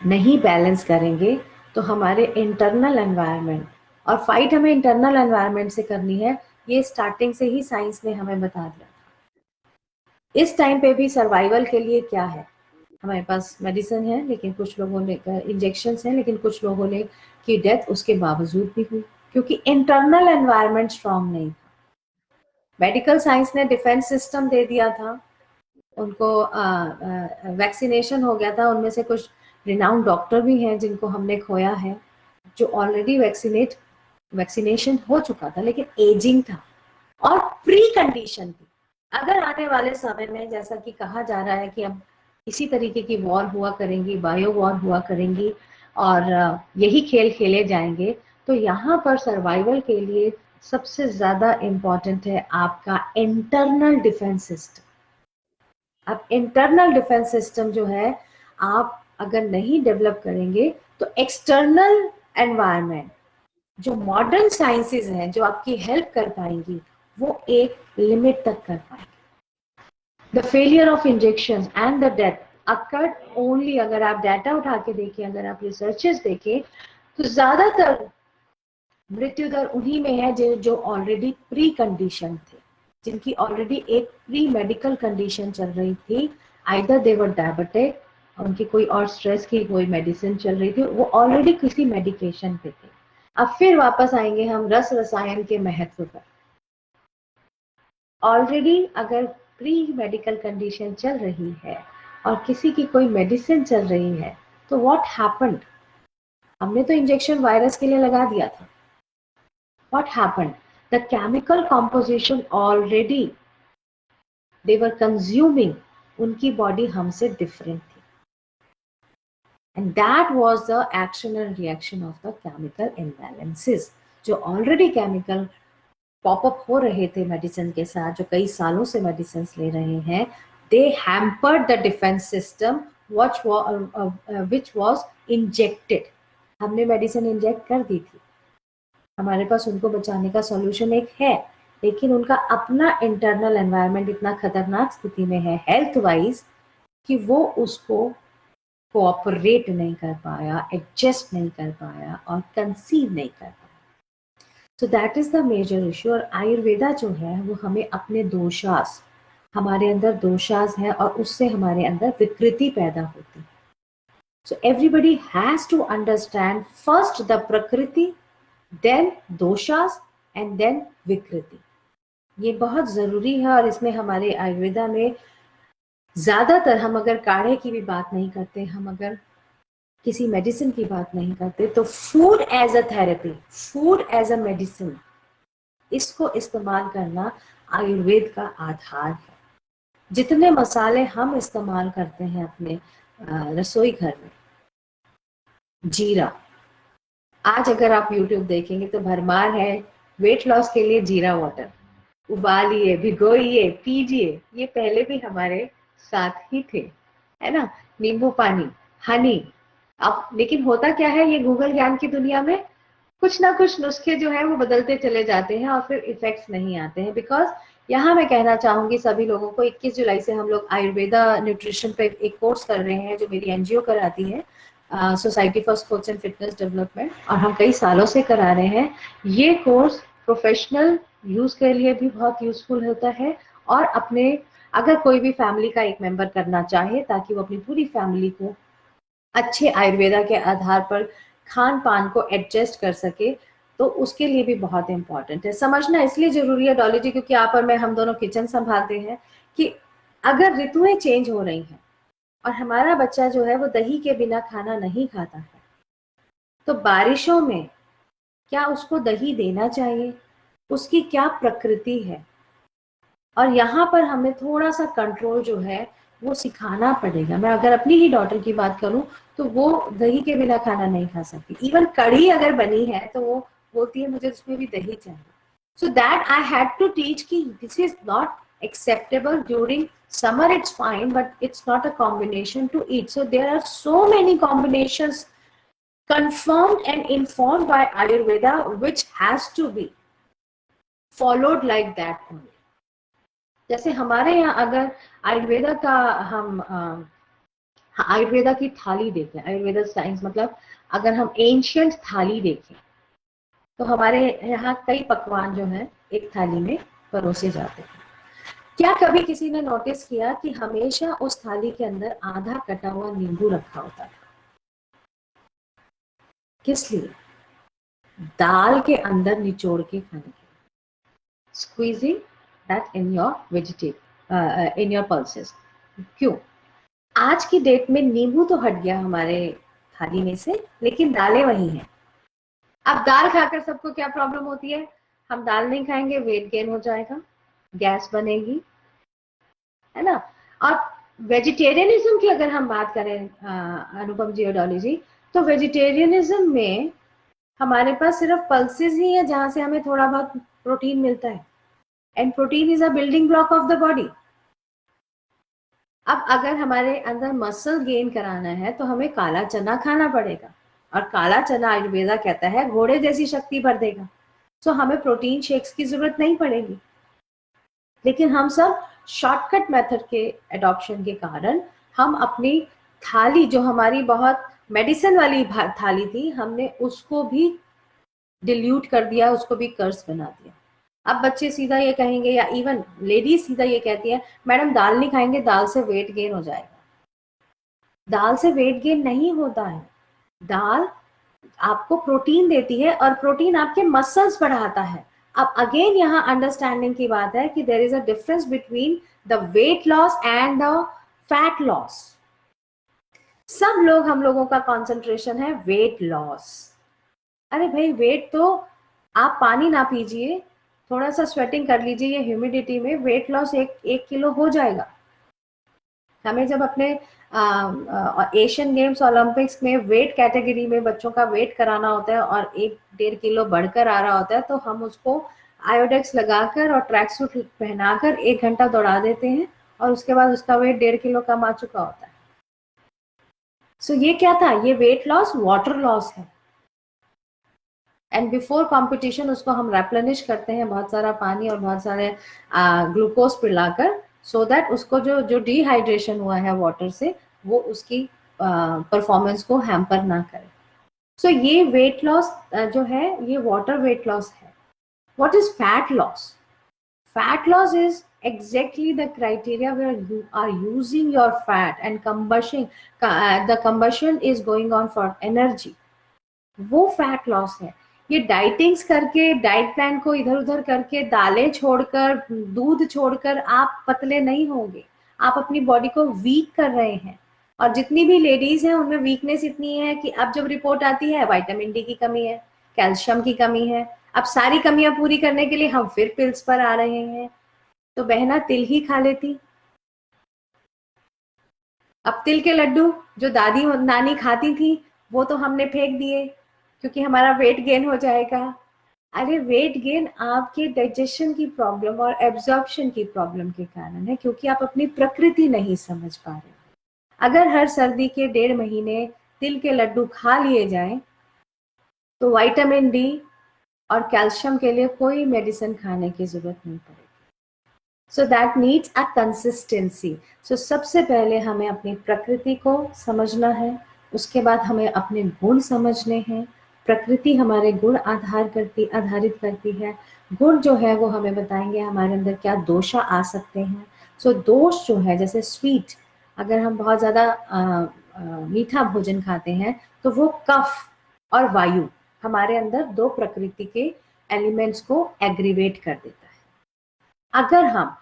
नहीं बैलेंस करेंगे तो हमारे इंटरनल एनवायरनमेंट, और फाइट हमें इंटरनल एनवायरनमेंट से करनी है, ये स्टार्टिंग से ही साइंस ने हमें बता दिया था। इस टाइम पे भी सर्वाइवल के लिए क्या है, हमारे पास मेडिसिन है, लेकिन कुछ लोगों ने इंजेक्शन हैं, लेकिन कुछ लोगों ने की डेथ उसके बावजूद भी हुई, क्योंकि इंटरनल एनवायरनमेंट स्ट्रांग नहीं था। मेडिकल साइंस ने डिफेंस सिस्टम दे दिया था उनको, वैक्सीनेशन हो गया था। उनमें से कुछ रिनाउंड डॉक्टर भी हैं जिनको हमने खोया है, जो ऑलरेडी वैक्सीनेशन हो चुका था, लेकिन एजिंग था और प्री कंडीशन थी। अगर आने वाले समय में, जैसा कि कहा जा रहा है कि अब इसी तरीके की वॉर हुआ करेंगी, बायो वॉर हुआ करेंगी, और यही खेल खेले जाएंगे, तो यहाँ पर सर्वाइवल के लिए सबसे ज्यादा इम्पोर्टेंट है आपका इंटरनल डिफेंस सिस्टम। अब इंटरनल डिफेंस सिस्टम जो है, आप अगर नहीं डेवलप करेंगे तो एक्सटर्नल एनवायरनमेंट, जो मॉडर्न साइंसेस हैं जो आपकी हेल्प कर पाएंगी, वो एक लिमिट तक कर पाएंगे। The failure of injections and the death occurred only, अगर आप डाटा उठा के देखें, अगर आप रिसर्चेस देखें, तो ज्यादातर मृत्यु दर उन्हीं में है जो ऑलरेडी प्री कंडीशन थे, जिनकी ऑलरेडी एक प्री मेडिकल कंडीशन चल रही थी। आइदर दे वर डायबिटिक, उनकी कोई और स्ट्रेस की कोई मेडिसिन चल रही थी, वो ऑलरेडी किसी मेडिकेशन पे थे। अब फिर वापस आएंगे हम रस रसायन के महत्व पर। ऑलरेडी अगर प्री मेडिकल कंडीशन चल रही है और किसी की कोई मेडिसिन चल रही है, तो व्हाट हैपेंड, हमने तो इंजेक्शन वायरस के लिए लगा दिया था। What happened, the chemical composition already they were consuming, उनकी बॉडी हमसे डिफरेंट थी। And that was the action and reaction of the chemical imbalances, जो ऑलरेडी केमिकल पॉपअप हो रहे थे मेडिसिन के साथ, जो कई सालों से मेडिसिन ले रहे हैं। They hampered the defence system which was injected. हमने मेडिसिन इंजेक्ट कर दी थी, हमारे पास उनको बचाने का सॉल्यूशन एक है, लेकिन उनका अपना इंटरनल एनवायरनमेंट इतना खतरनाक स्थिति में है हेल्थ वाइज कि वो उसको कोऑपरेट नहीं कर पाया, एडजस्ट नहीं कर पाया और कंसीव नहीं कर पाया। So that is the major issue. और आयुर्वेदा जो है वो हमें अपने दोषास, हमारे अंदर दोषास है और उससे हमारे अंदर विकृति पैदा होती है। So everybody has to understand first the prakriti, then doshas and then vikriti. ये बहुत जरूरी है और इसमें हमारे आयुर्वेदा में ज्यादातर, हम अगर काढ़े की भी बात नहीं करते, हम अगर किसी मेडिसिन की बात नहीं करते, तो food as a therapy, food as a medicine, इसको इस्तेमाल करना आयुर्वेद का आधार है। जितने मसाले हम इस्तेमाल करते हैं अपने रसोई घर में, जीरा, आज अगर आप YouTube देखेंगे तो भरमार है वेट लॉस के लिए जीरा वाटर, उबालिए, भिगोइए, पीजिए। ये पहले भी हमारे साथ ही थे, है ना। नींबू पानी, हनी। अब लेकिन होता क्या है, ये गूगल ज्ञान की दुनिया में कुछ ना कुछ नुस्खे जो है वो बदलते चले जाते हैं और फिर इफेक्ट्स नहीं आते हैं। बिकॉज यहाँ मैं कहना चाहूंगी सभी लोगों को, 21 जुलाई से हम लोग आयुर्वेदा न्यूट्रिशन पे एक कोर्स कर रहे हैं जो मेरी एनजीओ कराती है, society for sports and fitness development, और हम कई सालों से करा रहे हैं। ये कोर्स प्रोफेशनल यूज के लिए भी बहुत यूजफुल होता है और अपने, अगर कोई भी फैमिली का एक मेंबर करना चाहे ताकि वो अपनी पूरी फैमिली को अच्छे आयुर्वेदा के आधार पर खान पान को एडजस्ट कर सके, तो उसके लिए भी बहुत इंपॉर्टेंट है। समझना इसलिए जरूरी है डॉली जी, क्योंकि आप और मैं, हम दोनों किचन संभालते हैं, कि अगर ऋतुएं चेंज हो रही हैं और हमारा बच्चा जो है वो दही के बिना खाना नहीं खाता है, तो बारिशों में क्या उसको दही देना चाहिए, उसकी क्या प्रकृति है, और यहाँ पर हमें थोड़ा सा कंट्रोल जो है वो सिखाना पड़ेगा। मैं अगर अपनी ही डॉटर की बात करूं तो वो दही के बिना खाना नहीं खा सकती। इवन कढ़ी अगर बनी है तो वो बोलती है मुझे उसमें भी दही चाहिए। So that I had to teach कि this is not acceptable during summer, it's fine, but it's not a combination to eat. So there are so many combinations confirmed and informed by Ayurveda which has to be followed like that only. जैसे हमारे यहाँ अगर आयुर्वेदा का हम आयुर्वेदा की थाली देखें, आयुर्वेदा साइंस मतलब अगर हम एंशियंट थाली देखें, तो हमारे यहाँ कई पकवान जो हैं एक थाली में परोसे जाते हैं। क्या कभी किसी ने नोटिस किया कि हमेशा उस थाली के अंदर आधा कटा हुआ नींबू रखा होता है? किस लिए? दाल के अंदर निचोड़ के खाने के लिए, squeezing that in your vegetable, in your pulses. क्यों? आज की डेट में नींबू तो हट गया हमारे थाली में से, लेकिन दालें वही हैं। अब दाल खाकर सबको क्या प्रॉब्लम होती है? हम दाल नहीं खाएंगे, वेट गेन हो जाएगा, गैस बनेगी, है ना। और वेजिटेरियनिज्म की अगर हम बात करें अनुपम जी और डॉली जी, तो वेजिटेरियनिज्म में हमारे पास सिर्फ पल्सेस ही है जहां से हमें थोड़ा बहुत प्रोटीन मिलता है, and protein is a building block of the body. अब अगर हमारे अंदर मसल गेन कराना है तो हमें काला चना खाना पड़ेगा, और काला चना आयुर्वेदा कहता है घोड़े जैसी शक्ति भर देगा। सो हमें प्रोटीन शेक्स की जरूरत नहीं पड़ेगी। लेकिन हम सब शॉर्टकट मेथड के एडॉप्शन के कारण हम अपनी थाली, जो हमारी बहुत मेडिसिन वाली थाली थी, हमने उसको भी डिल्यूट कर दिया, उसको भी कर्स बना दिया। अब बच्चे सीधा ये कहेंगे, या इवन लेडीज सीधा ये कहती है, मैडम दाल नहीं खाएंगे, दाल से वेट गेन हो जाएगा। दाल से वेट गेन नहीं होता है। दाल आपको प्रोटीन देती है और प्रोटीन आपके मसल्स बढ़ाता है। अब अगेन यहाँ अंडरस्टैंडिंग की बात है कि there is a difference between the weight loss and the fat loss. सब लोग, हम लोगों का कंसंट्रेशन है वेट लॉस। अरे भाई, वेट तो आप पानी ना पीजिए, थोड़ा सा स्वेटिंग कर लीजिए, ये ह्यूमिडिटी में वेट लॉस 1 किलो हो जाएगा। हमें जब अपने एशियन गेम्स ओलंपिक्स में वेट कैटेगरी में बच्चों का वेट कराना होता है और 1-1.5 किलो बढ़कर आ रहा होता है, तो हम उसको आयोडेक्स लगाकर और ट्रैक सूट पहनाकर 1 घंटा दौड़ा देते हैं और उसके बाद उसका वेट 1.5 किलो कम आ चुका होता है। सो ये क्या था, ये वेट लॉस वाटर लॉस है। एंड बिफोर कंपटीशन उसको हम रेप्लेनिश करते हैं बहुत सारा पानी और बहुत सारे ग्लूकोज पिलाकर, सो दैट उसको जो डिहाइड्रेशन हुआ है वाटर से वो उसकी परफॉर्मेंस को हैम्पर ना करे। सो ये वेट लॉस जो है ये वाटर वेट लॉस है। What is fat loss? Fat loss is exactly the criteria where you are using your fat and the combustion is going on for energy. वो फैट लॉस है। ये डाइटिंग्स करके, डाइट प्लान को इधर उधर करके, दालें छोड़कर, दूध छोड़कर आप पतले नहीं होंगे। आप अपनी बॉडी को वीक कर रहे हैं। और जितनी भी लेडीज हैं उनमें वीकनेस इतनी है कि अब जब रिपोर्ट आती है विटामिन डी की कमी है, कैल्शियम की कमी है, अब सारी कमियां पूरी करने के लिए हम फिर पिल्स पर आ रहे हैं। तो बहना तिल ही खा लेती। अब तिल के लड्डू जो दादी और नानी खाती थी वो तो हमने फेंक दिए क्योंकि हमारा वेट गेन हो जाएगा। अरे वेट गेन आपके डाइजेशन की प्रॉब्लम और एब्जॉर्प्शन की प्रॉब्लम के कारण है, क्योंकि आप अपनी प्रकृति नहीं समझ पा रहे। अगर हर सर्दी के 1.5 महीने तिल के लड्डू खा लिए जाएं तो विटामिन डी और कैल्शियम के लिए कोई मेडिसिन खाने की जरूरत नहीं पड़ेगी। So that needs a consistency. So सबसे पहले हमें अपनी प्रकृति को समझना है, उसके बाद हमें अपने गुण समझने हैं। प्रकृति हमारे गुण आधारित करती है। गुण जो है वो हमें बताएंगे हमारे अंदर क्या दोष आ सकते हैं। सो दोष जो है, जैसे स्वीट, अगर हम बहुत ज़्यादा मीठा भोजन खाते हैं तो वो कफ और वायु हमारे अंदर 2 प्रकृति के एलिमेंट्स को एग्रीवेट कर देता है। अगर हम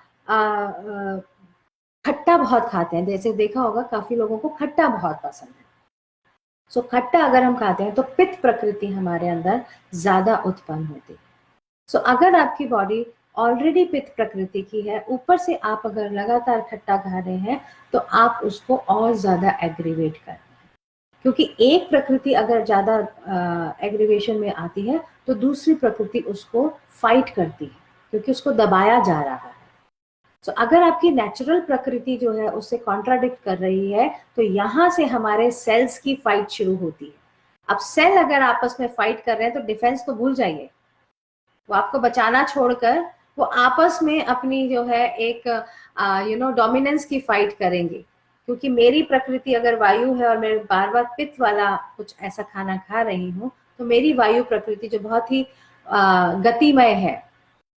खट्टा बहुत खाते हैं, जैसे देखा होगा काफी लोगों को खट्टा बहुत पसंद है, सो खट्टा अगर हम खाते हैं तो पित्त प्रकृति हमारे अंदर ज्यादा उत्पन्न होती है। सो अगर आपकी बॉडी ऑलरेडी पित्त प्रकृति की है, ऊपर से आप अगर लगातार खट्टा खा रहे हैं तो आप उसको और ज्यादा एग्रीवेट कर रहे हैं, क्योंकि एक प्रकृति अगर ज्यादा एग्रीवेशन में आती है तो दूसरी प्रकृति उसको फाइट करती है क्योंकि उसको दबाया जा रहा है। तो अगर आपकी नेचुरल प्रकृति जो है उससे कॉन्ट्राडिक्ट कर रही है तो यहाँ से हमारे सेल्स की फाइट शुरू होती है। अब सेल अगर आपस में फाइट कर रहे हैं तो डिफेंस तो भूल जाइए, वो आपको बचाना छोड़कर वो आपस में अपनी जो है एक डोमिनेंस की फाइट करेंगे। क्योंकि मेरी प्रकृति अगर वायु है और मैं बार बार पित्त वाला कुछ ऐसा खाना खा रही हूँ तो मेरी वायु प्रकृति जो बहुत ही गतिमय है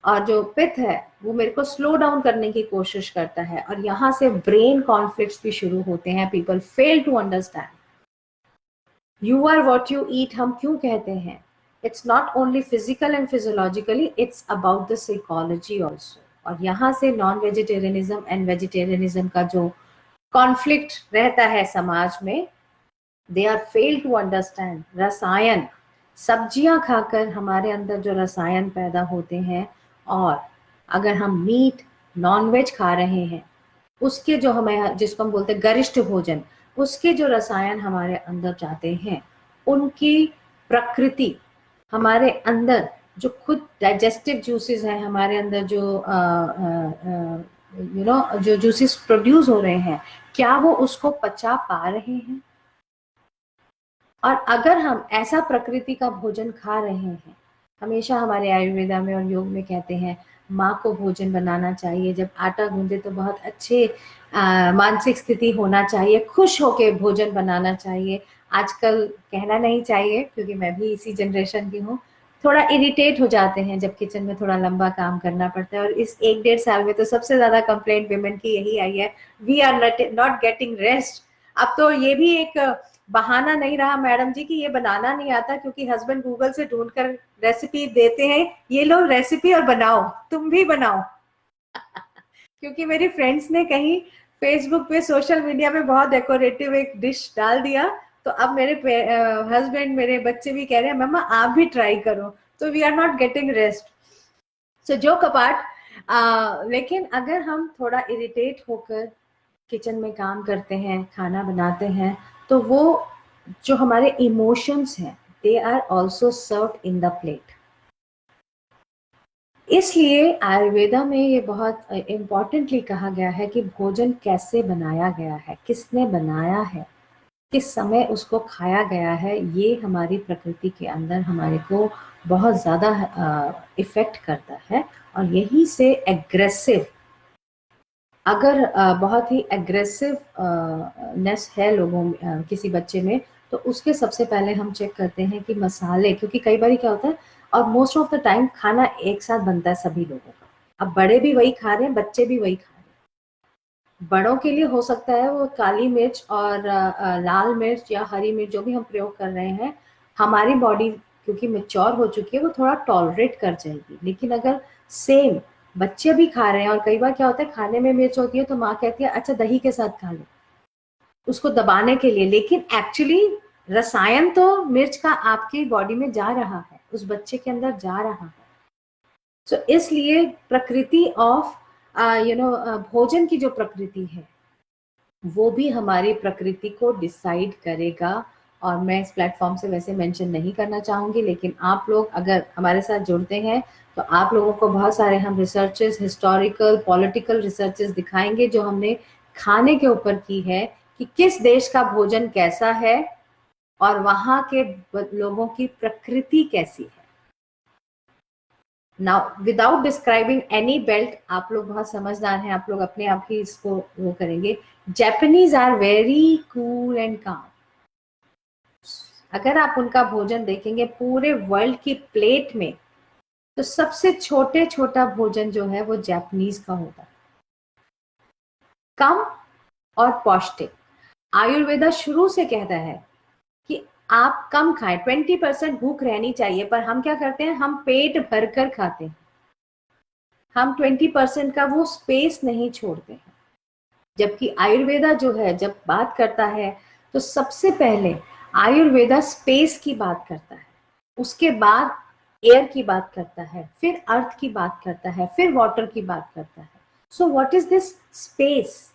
और जो पित्त है वो मेरे को स्लो डाउन करने की कोशिश करता है, और यहाँ से ब्रेन कॉन्फ्लिक्ट्स भी शुरू होते हैं। People fail to understand you are what you eat. हम क्यों कहते हैं? It's not only physical and physiologically, it's about the psychology also. और यहाँ से नॉन वेजिटेरियनिज्म एंड वेजिटेरियनिज्म का जो कॉन्फ्लिक्ट रहता है समाज में, they are fail to understand rasayan. सब्जियां खाकर हमारे अंदर जो रसायन पैदा होते हैं, और अगर हम मीट नॉनवेज खा रहे हैं उसके जो हमें, जिसको हम बोलते हैं गरिष्ठ भोजन, उसके जो रसायन हमारे अंदर जाते हैं, उनकी प्रकृति हमारे अंदर जो खुद डाइजेस्टिव जूसेस हैं हमारे अंदर, जो जूसेस प्रोड्यूस हो रहे हैं, क्या वो उसको पचा पा रहे हैं? और अगर हम ऐसा प्रकृति का भोजन खा रहे हैं, हमेशा हमारे आयुर्वेदा में और योग में कहते हैं माँ को भोजन बनाना चाहिए, जब आटा गूंदे तो बहुत अच्छे मानसिक स्थिति होना चाहिए, खुश होके भोजन बनाना चाहिए। आजकल कहना नहीं चाहिए क्योंकि मैं भी इसी जनरेशन की हूँ, थोड़ा इरिटेट हो जाते हैं जब किचन में थोड़ा लंबा काम करना पड़ता है। और इस 1-1.5 साल में तो सबसे ज्यादा कंप्लेंट विमेन की यही आई है, we are not getting rest. अब तो ये भी एक बहाना नहीं रहा मैडम जी कि ये बनाना नहीं आता, क्योंकि हस्बैंड गूगल से ढूंढकर रेसिपी देते हैं, ये लो रेसिपी और बनाओ, तुम भी बनाओ। क्योंकि मेरी फ्रेंड्स ने कहीं फेसबुक पे, सोशल मीडिया पे बहुत डेकोरेटिव एक डिश डाल दिया, तो अब मेरे हस्बैंड, मेरे बच्चे भी कह रहे हैं मम्मा आप भी ट्राई करो। तो we are not getting rest. So जो कपाट लेकिन अगर हम थोड़ा इरिटेट होकर किचन में काम करते हैं, खाना बनाते हैं, तो वो जो हमारे इमोशंस हैं they are also served in the plate. इसलिए आयुर्वेदा में ये बहुत इम्पोर्टेंटली कहा गया है कि भोजन कैसे बनाया गया है, किसने बनाया है, किस समय उसको खाया गया है, ये हमारी प्रकृति के अंदर हमारे को बहुत ज़्यादा इफेक्ट करता है। और यहीं से एग्रेसिव, अगर बहुत ही एग्रेसिव नेस है लोगों में, किसी बच्चे में, तो उसके सबसे पहले हम चेक करते हैं कि मसाले, क्योंकि कई बार क्या होता है और मोस्ट ऑफ द टाइम खाना एक साथ बनता है सभी लोगों का। अब बड़े भी वही खा रहे हैं, बच्चे भी वही खा रहे हैं। बड़ों के लिए हो सकता है वो काली मिर्च और लाल मिर्च या हरी मिर्च जो भी हम प्रयोग कर रहे हैं, हमारी बॉडी क्योंकि मैच्योर हो चुकी है वो थोड़ा टॉलरेट कर जाएगी। लेकिन अगर सेम बच्चे भी खा रहे हैं, और कई बार क्या होता है खाने में मिर्च होती है तो माँ कहती है अच्छा दही के साथ खा लो, उसको दबाने के लिए, लेकिन एक्चुअली रसायन तो मिर्च का आपकी बॉडी में जा रहा है, उस बच्चे के अंदर जा रहा है। सो इसलिए प्रकृति ऑफ भोजन की जो प्रकृति है वो भी हमारी प्रकृति को डिसाइड करेगा। और मैं इस प्लेटफॉर्म से वैसे मेंशन नहीं करना चाहूंगी, लेकिन आप लोग अगर हमारे साथ जुड़ते हैं तो आप लोगों को बहुत सारे हम रिसर्चेस, हिस्टोरिकल, पॉलिटिकल रिसर्चेस दिखाएंगे जो हमने खाने के ऊपर की है कि किस देश का भोजन कैसा है और वहां के लोगों की प्रकृति कैसी है। Now without describing any belt, आप लोग बहुत समझदार हैं, आप लोग अपने आप ही इसको वो करेंगे। Japanese are very cool and calm. अगर आप उनका भोजन देखेंगे पूरे वर्ल्ड की प्लेट में, तो सबसे छोटा भोजन जो है वो जापानीज का होता है, कम और पौष्टिक। आयुर्वेदा शुरू से कहता है कि आप कम खाएं, 20% भूख रहनी चाहिए, पर हम क्या करते हैं, हम पेट भरकर खाते हैं, हम 20% का वो स्पेस नहीं छोड़ते हैं। जबकि आयुर्वेदा जो है जब बात करता है तो सबसे पहले आयुर्वेदा स्पेस की बात करता है, उसके बाद एयर की बात करता है, फिर अर्थ की बात करता है, फिर वाटर की बात करता है। So what is this space?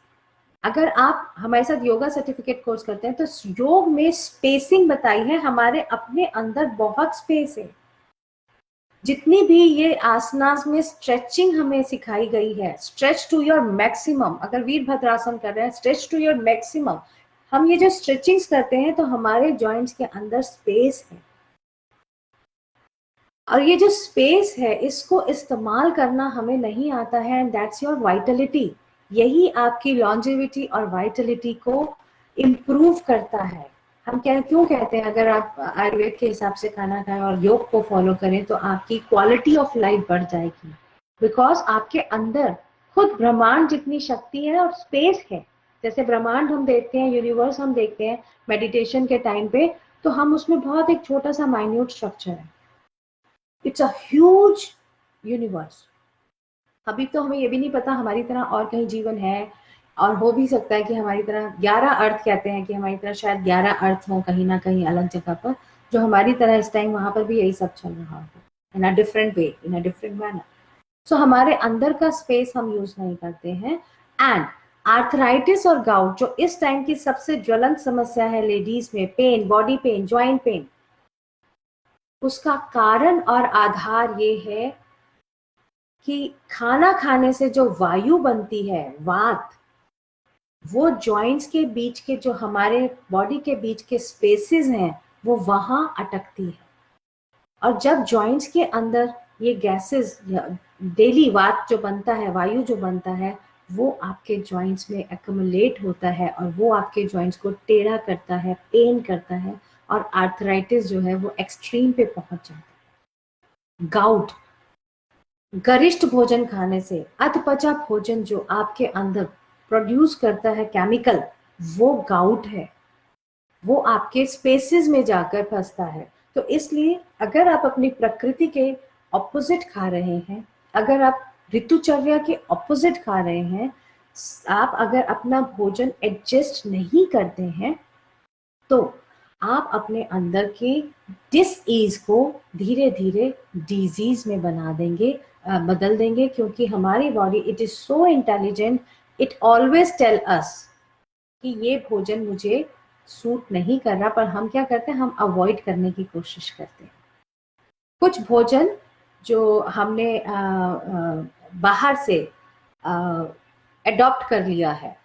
अगर आप हमारे साथ योगा सर्टिफिकेट कोर्स करते हैं तो योग में स्पेसिंग बताई है, हमारे अपने अंदर बहुत स्पेस है। जितनी भी ये आसनास में स्ट्रेचिंग हमें सिखाई गई है, स्ट्रेच टू योर मैक्सिमम, अगर वीरभद्रासन कर रहे हैं स्ट्रेच टू योर मैक्सिमम, हम ये जो स्ट्रेचिंग्स करते हैं तो हमारे जॉइंट्स के अंदर स्पेस है। और ये जो स्पेस है इसको इस्तेमाल करना हमें नहीं आता है, एंड दैट्स योर वाइटलिटी। यही आपकी लॉन्जेविटी और वाइटलिटी को इम्प्रूव करता है। हम क्यों कहते हैं अगर आप आयुर्वेद के हिसाब से खाना खाएं और योग को फॉलो करें तो आपकी क्वालिटी ऑफ लाइफ बढ़ जाएगी, बिकॉज आपके अंदर खुद ब्रह्मांड जितनी शक्ति है और स्पेस है। जैसे ब्रह्मांड हम देखते हैं, यूनिवर्स हम देखते हैं मेडिटेशन के टाइम पे, तो हम उसमें बहुत एक छोटा सा माइन्यूट स्ट्रक्चर है, इट्स अ ह्यूज यूनिवर्स। अभी तो हमें ये भी नहीं पता हमारी तरह और कहीं जीवन है, और हो भी सकता है कि हमारी तरह 11 अर्थ, कहते हैं कि हमारी तरह शायद 11 अर्थ हो कहीं ना कहीं अलग जगह पर, जो हमारी तरह इस टाइम वहां पर भी यही सब चल रहा हो, in a different way, in a different manner. So हमारे अंदर का स्पेस हम यूज नहीं करते हैं। एंड आर्थराइटिस और गाउट जो इस टाइम की सबसे ज्वलंत समस्या है लेडीज में, pain, body pain, joint pain, उसका कारण और आधार ये है कि खाना खाने से जो वायु बनती है, वात, वो जॉइंट्स के बीच के, जो हमारे बॉडी के बीच के स्पेसेस हैं, वो वहां अटकती है। और जब जॉइंट्स के अंदर ये गैसेस, डेली वात जो बनता है, वायु जो बनता है, वो आपके जॉइंट्स में एक्युमुलेट होता है और वो आपके जॉइंट्स को टेढ़ा करता है, पेन करता है, और आर्थराइटिस जो है वो एक्सट्रीम पे पहुंच जाता है। गाउट, गरिष्ठ भोजन खाने से, अधपचा भोजन जो आपके अंदर प्रोड्यूस करता है केमिकल, वो गाउट है, वो आपके स्पेसेस में जाकर फंसता है। तो इसलिए अगर आप अपनी प्रकृति के ऑपोजिट खा रहे हैं, अगर आप ऋतुचर्या के ऑपोजिट खा रहे हैं, आप अगर अपना भोजन एडजस्ट नहीं करते हैं, तो आप अपने अंदर के डिस ईज को धीरे धीरे डिजीज में बना देंगे, बदल देंगे, क्योंकि हमारी body it is so intelligent, it always tell us कि ये भोजन मुझे सूट नहीं कर रहा, पर हम क्या करते हैं, हम अवॉइड करने की कोशिश करते हैं। कुछ भोजन जो हमने बाहर से अडॉप्ट कर लिया है,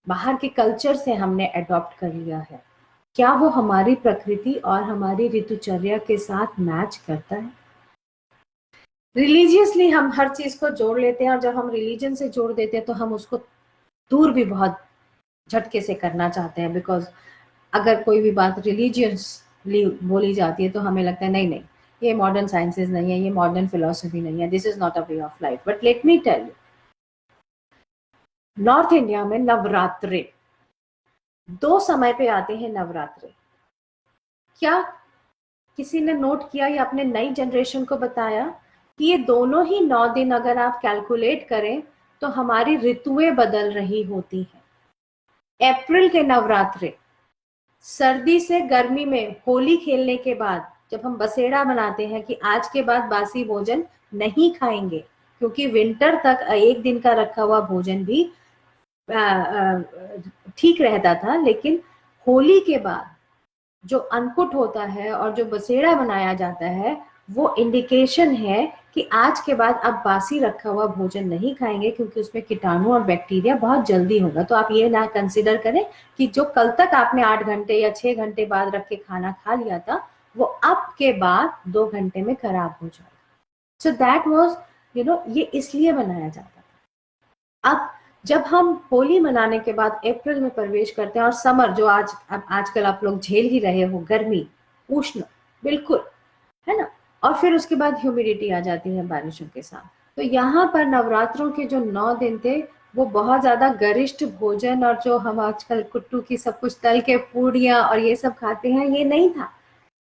बाहर के कल्चर से हमने अडॉप्ट कर लिया है, क्या वो हमारी प्रकृति और हमारी ऋतुचर्या के साथ मैच करता है? रिलीजियसली हम हर चीज को जोड़ लेते हैं, और जब हम रिलीजन से जोड़ देते हैं तो हम उसको दूर भी बहुत झटके से करना चाहते हैं, बिकॉज अगर कोई भी बात रिलीजियसली बोली जाती है तो हमें लगता है नहीं नहीं, ये मॉडर्न साइंसेस नहीं है, ये मॉडर्न फिलोसफी नहीं है, this is not a way of life. But let me tell you, north India में नवरात्रे 2 समय पे आते हैं। नवरात्रे क्या किसी ने नोट किया या अपने नई जनरेशन को बताया कि ये दोनों ही 9 दिन अगर आप कैलकुलेट करें तो हमारी ऋतुएं बदल रही होती हैं। अप्रैल के नवरात्रे, सर्दी से गर्मी में होली खेलने के बाद जब हम बसेड़ा मनाते हैं कि आज के बाद बासी भोजन नहीं खाएंगे, क्योंकि विंटर तक एक दिन का रखा हुआ भोजन भी ठीक रहता था, लेकिन होली के बाद जो अन्नकूट होता है और जो बसेड़ा बनाया जाता है, वो इंडिकेशन है कि आज के बाद आप बासी रखा हुआ भोजन नहीं खाएंगे, क्योंकि उसमें कीटाणु और बैक्टीरिया बहुत जल्दी होगा। तो आप ये ना कंसिडर करें कि जो कल तक आपने 8 घंटे या 6 घंटे बाद रख के खाना खा लिया था, वो अब के बाद 2 घंटे में खराब हो जाएगा। सो दैट वाज ये इसलिए बनाया जाता था। अब जब हम होली मनाने के बाद अप्रैल में प्रवेश करते हैं, और समर जो आजकल आप लोग झेल ही रहे हो, गर्मी, उष्ण, बिल्कुल, है ना, और फिर उसके बाद ह्यूमिडिटी आ जाती है बारिशों के साथ। तो यहाँ पर नवरात्रों के जो 9 दिन थे, वो बहुत ज्यादा गरिष्ठ भोजन, और जो हम आजकल कुट्टू की सब कुछ तल के पूड़ियां और ये सब खाते हैं, ये नहीं था।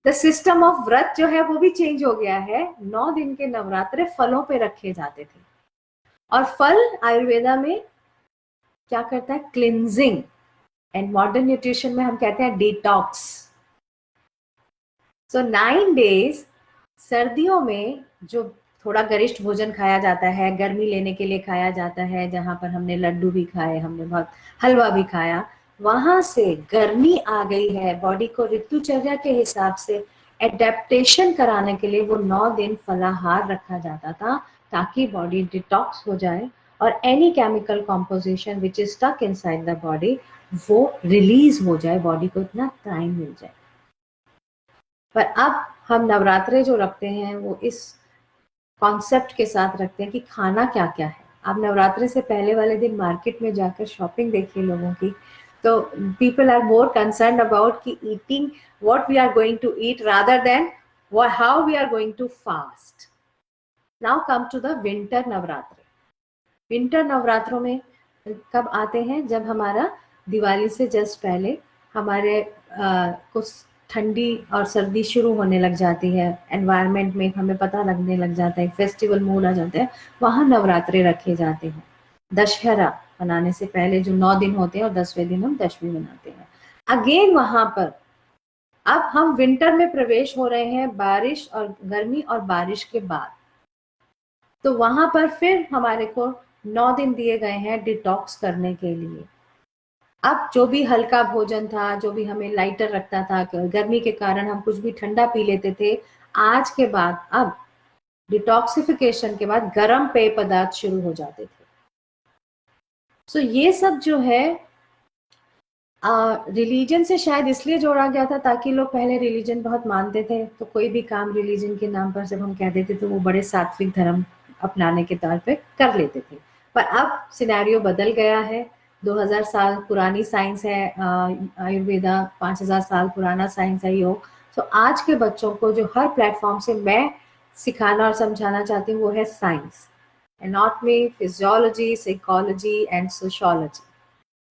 द सिस्टम ऑफ व्रत जो है वो भी चेंज हो गया है। 9 दिन के नवरात्रे फलों पे रखे जाते थे, और फल आयुर्वेदा में क्या करता है, क्लिनजिंग, एंड मॉडर्न न्यूट्रिशन में हम कहते हैं डिटॉक्स। सो 9 डेज सर्दियों में जो थोड़ा गरिष्ठ भोजन खाया जाता है, गर्मी लेने के लिए खाया जाता है, जहां पर हमने लड्डू भी खाए, हमने बहुत हलवा भी खाया, वहां से गर्मी आ गई है, बॉडी को ऋतुचर्या के हिसाब से एडेप्टेशन कराने के लिए वो 9 दिन फलाहार रखा जाता था, ताकि बॉडी डिटॉक्स हो जाए और any chemical composition which is stuck inside the body वो रिलीज हो जाए, बॉडी को इतना टाइम मिल जाए। पर अब हम नवरात्रे जो रखते हैं वो इस कॉन्सेप्ट के साथ रखते हैं कि खाना क्या क्या है। आप नवरात्रे से पहले वाले दिन मार्केट में जाकर शॉपिंग देखिए लोगों की, तो people are more concern about कि eating what we are going to eat rather than how we are going to fast. Now come to the winter Navratre. Winter नवरात्रों में कब आते हैं, जब हमारा दिवाली से जस्ट पहले हमारे कुछ ठंडी और सर्दी शुरू होने लग जाती है, एनवायरनमेंट में हमें पता लगने लग जाता है, फेस्टिवल मूड आ जाता है, वहां नवरात्रे रखे जाते हैं। दशहरा मनाने से पहले जो 9 दिन होते हैं और 10वें दिन हम दशमी मनाते हैं। अगेन वहां पर अब हम विंटर में प्रवेश हो रहे हैं, बारिश और गर्मी और बारिश के बाद, तो वहां पर फिर हमारे को 9 दिन दिए गए हैं डिटॉक्स करने के लिए। अब जो भी हल्का भोजन था, जो भी हमें लाइटर रखता था, गर्मी के कारण हम कुछ भी ठंडा पी लेते थे, आज के बाद अब डिटॉक्सिफिकेशन के बाद गर्म पेय पदार्थ शुरू हो जाते थे। सो ये सब जो है रिलीजन से शायद इसलिए जोड़ा गया था ताकि लोग पहले रिलीजन बहुत मानते थे, तो कोई भी काम रिलीजन के नाम पर जब हम कह देते तो वो बड़े सात्विक धर्म अपनाने के तौर पे कर लेते थे। पर अब सिनेरियो बदल गया है। 2000 साल पुरानी साइंस है आयुर्वेदा, 5000 साल पुराना साइंस है योग। तो आज के बच्चों को जो हर प्लेटफॉर्म से मैं सिखाना और समझाना चाहती हूँ वो है science, anatomy, physiology, psychology and sociology.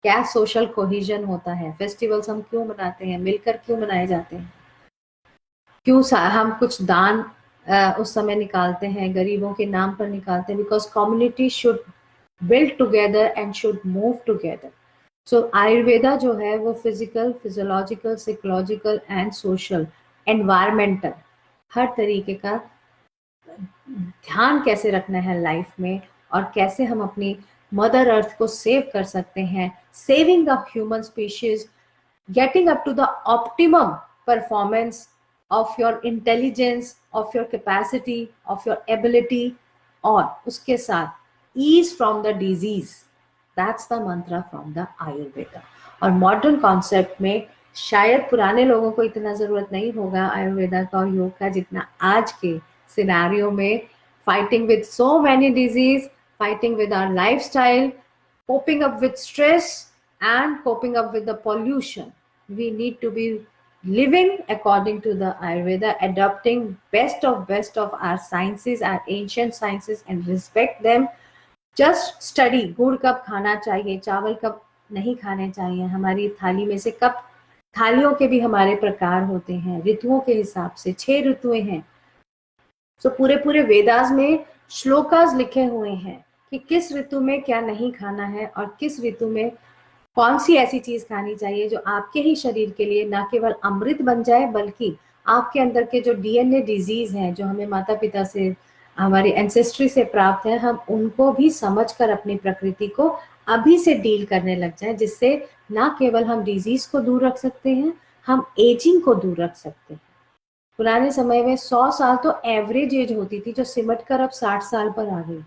क्या सोशल कोहिजन होता है, फेस्टिवल्स हम क्यों मनाते हैं, मिलकर क्यों मनाए जाते हैं, क्यों हम कुछ दान उस समय निकालते हैं, गरीबों के नाम पर निकालते हैं, because community should build together and should move together. So Ayurveda जो है वो physical, physiological, psychological and social, environmental, हर तरीके का ध्यान कैसे रखना है लाइफ में, और कैसे हम अपनी मदर अर्थ को सेव कर सकते हैं, saving the human species, getting up to the optimum performance of your intelligence, of your capacity, of your ability, और उसके साथ ease from the disease. That's the mantra from the Ayurveda. और मॉडर्न कॉन्सेप्ट में शायद पुराने लोगों को इतना जरूरत नहीं होगा आयुर्वेदा का और योग का जितना आज के सिनेरियो में, fighting with so many disease, fighting with our lifestyle, coping up with stress, and coping up with the pollution. We need to be living according to the Ayurveda, adopting best of our sciences, our ancient sciences, and respect them. Just study गुड़ कब खाना चाहिए, चावल कब नहीं खाने चाहिए, हमारी थाली में से कब, थालियों के भी हमारे प्रकार होते हैं ऋतुओं के हिसाब से, 6 ऋतुएं हैं। तो पूरे वेदास में श्लोकास लिखे हुए हैं कि किस ऋतु में क्या नहीं खाना है और किस ऋतु में कौन सी ऐसी चीज खानी चाहिए जो आपके ही शरीर के लिए न केवल अमृत बन जाए, बल्कि आपके अंदर के जो डीएनए डिजीज हैं, जो हमें माता पिता से, हमारी एंसेस्ट्री से प्राप्त है, हम उनको भी समझकर अपनी प्रकृति को अभी से डील करने लग जाए, जिससे ना केवल हम डिजीज को दूर रख सकते हैं, हम एजिंग को दूर रख सकते हैं। पुराने समय में 100 साल तो एवरेज एज होती थी, जो सिमट कर अब 60 साल पर आ गई है।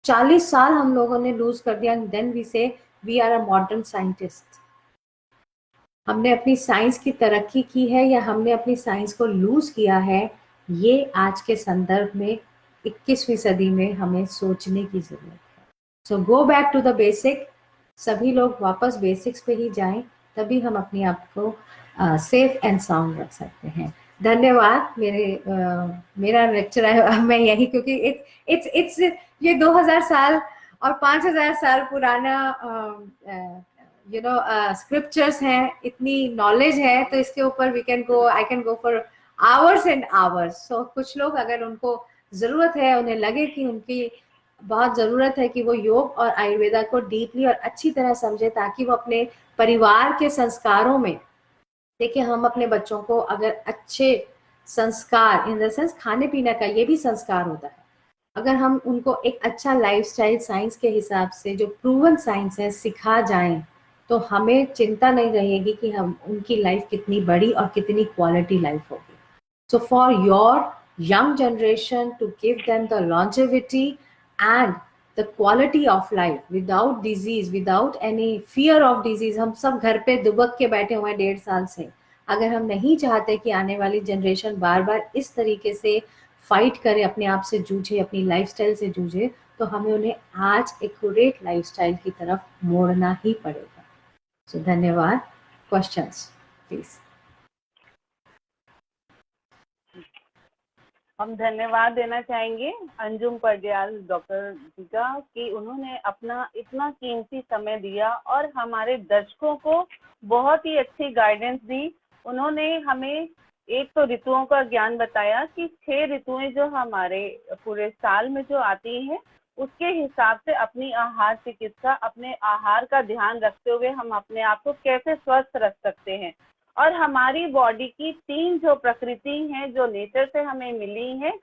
40 साल हम लोगों ने लूज कर दिया, then we say we are a modern scientist. हमने अपनी साइंस की तरक्की की है या हमने अपनी साइंस को लूज किया है, ये आज के संदर्भ में 21वीं सदी में हमें सोचने की जरूरत है। So go back to the basic, सभी लोग वापस बेसिक्स पे ही जाएं, तभी हम अपने आप को सेफ एंड साउंड रख सकते हैं। धन्यवाद। मेरा लेक्चर है, मैं यही, क्योंकि इट्स ये 2000 साल और 5000 साल पुराना स्क्रिप्चर्स हैं, इतनी नॉलेज है, तो इसके ऊपर I can go for hours and hours. So कुछ लोग अगर उनको जरूरत है, उन्हें लगे कि उनकी बहुत जरूरत है कि वो योग और आयुर्वेदा को डीपली और अच्छी तरह समझे, ताकि वो अपने परिवार के संस्कारों में, देखिए हम अपने बच्चों को अगर अच्छे संस्कार, इन द सेंस खाने पीने का ये भी संस्कार होता है, अगर हम उनको एक अच्छा लाइफस्टाइल साइंस के हिसाब से, जो प्रूवन साइंस है, सिखा जाएं, तो हमें चिंता नहीं रहेगी कि हम उनकी लाइफ कितनी बड़ी और कितनी क्वालिटी लाइफ होगी। So for your young generation, to give them the longevity and the quality of life without disease, without any fear of disease। हम सब घर पे दुबक के बैठे हुए हैं 1.5 साल से, अगर हम नहीं चाहते कि आने वाली जनरेशन बार बार इस तरीके से फाइट करे, अपने आप से जूझे, अपनी लाइफस्टाइल से जूझे, तो हमें उन्हें आज एक्यूरेट लाइफस्टाइल की तरफ मोड़ना ही पड़ेगा। सो धन्यवाद। Questions please. हम धन्यवाद देना चाहेंगे अंजुम पटियाल डॉक्टर जी का कि उन्होंने अपना इतना कीमती समय दिया और हमारे दर्शकों को बहुत ही अच्छी गाइडेंस दी। उन्होंने हमें एक तो ऋतुओं का ज्ञान बताया कि 6 ऋतुएं जो हमारे पूरे साल में जो आती हैं, उसके हिसाब से अपनी आहार चिकित्सा, अपने आहार का ध्यान रखते हुए हम अपने आप को कैसे स्वस्थ रख सकते हैं। और हमारी बॉडी की 3 जो प्रकृति हैं, जो नेचर से हमें मिली हैं,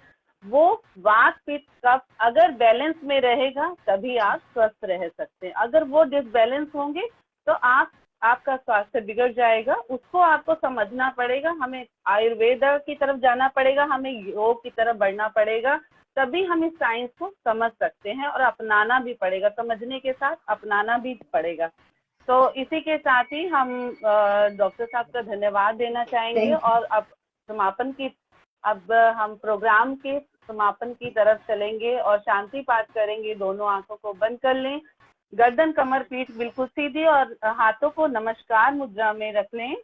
वो वात पित्त कफ अगर बैलेंस में रहेगा तभी आप स्वस्थ रह सकते हैं। अगर वो डिसबैलेंस होंगे तो आपका स्वास्थ्य बिगड़ जाएगा। उसको आपको समझना पड़ेगा। हमें आयुर्वेदा की तरफ जाना पड़ेगा, हमें योग की तरफ बढ़ना पड़ेगा, तभी हम इस साइंस को समझ सकते हैं और अपनाना भी पड़ेगा। समझने के साथ अपनाना भी पड़ेगा। तो इसी के साथ ही हम डॉक्टर साहब का धन्यवाद देना चाहेंगे और अब हम प्रोग्राम के समापन की तरफ चलेंगे और शांति पाठ करेंगे। दोनों आंखों को बंद कर लें, गर्दन कमर पीठ बिल्कुल सीधी और हाथों को नमस्कार मुद्रा में रख लें।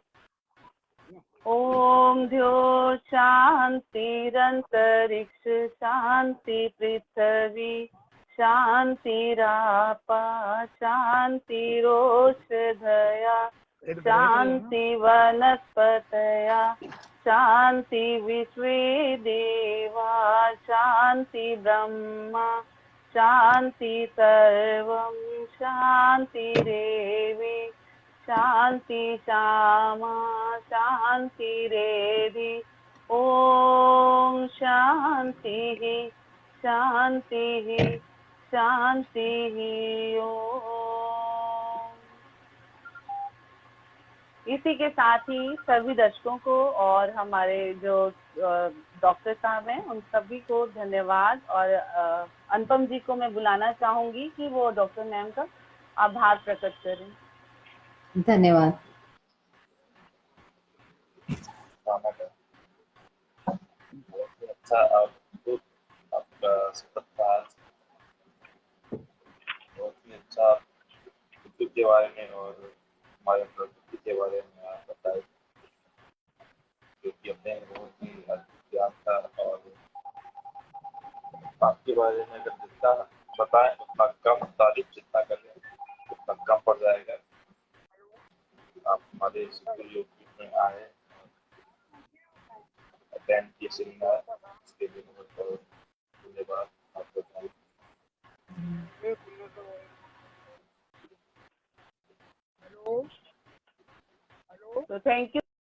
ओम द्यो शांतिरंतरिक्ष शांति पृथ्वी शांतिरापा शांतिरोषधया शांति वनस्पतया शांति विश्वे देवा शांति ब्रह्मा शांति सर्वं शांतिरेवि शांति श्यामा शांति रेधि। ओम शांति शांति शांति ओम। इसी के साथ ही सभी दर्शकों को और हमारे जो डॉक्टर साहब हैं उन सभी को धन्यवाद, और अनुपम जी को मैं बुलाना चाहूंगी कि वो डॉक्टर मैम का आभार प्रकट करें। धन्यवाद। बहुत ही अच्छा आपका सप्ताह बहुत ही अच्छा ऋतु के बारे में और हमारे प्रकृति के बारे में आप बताए, जो कि अपने बहुत ही अद्भुत ज्ञान था। और आपके बारे में अगर जितना बताएं उतना कम, तारीफ जितना करें उतना कम पड़ जाएगा। आप हमारे स्कूल योग में आए, अटेंड किए सेमिनार, इसके लिए बहुत बहुत धन्यवाद आपका। तो थैंक यू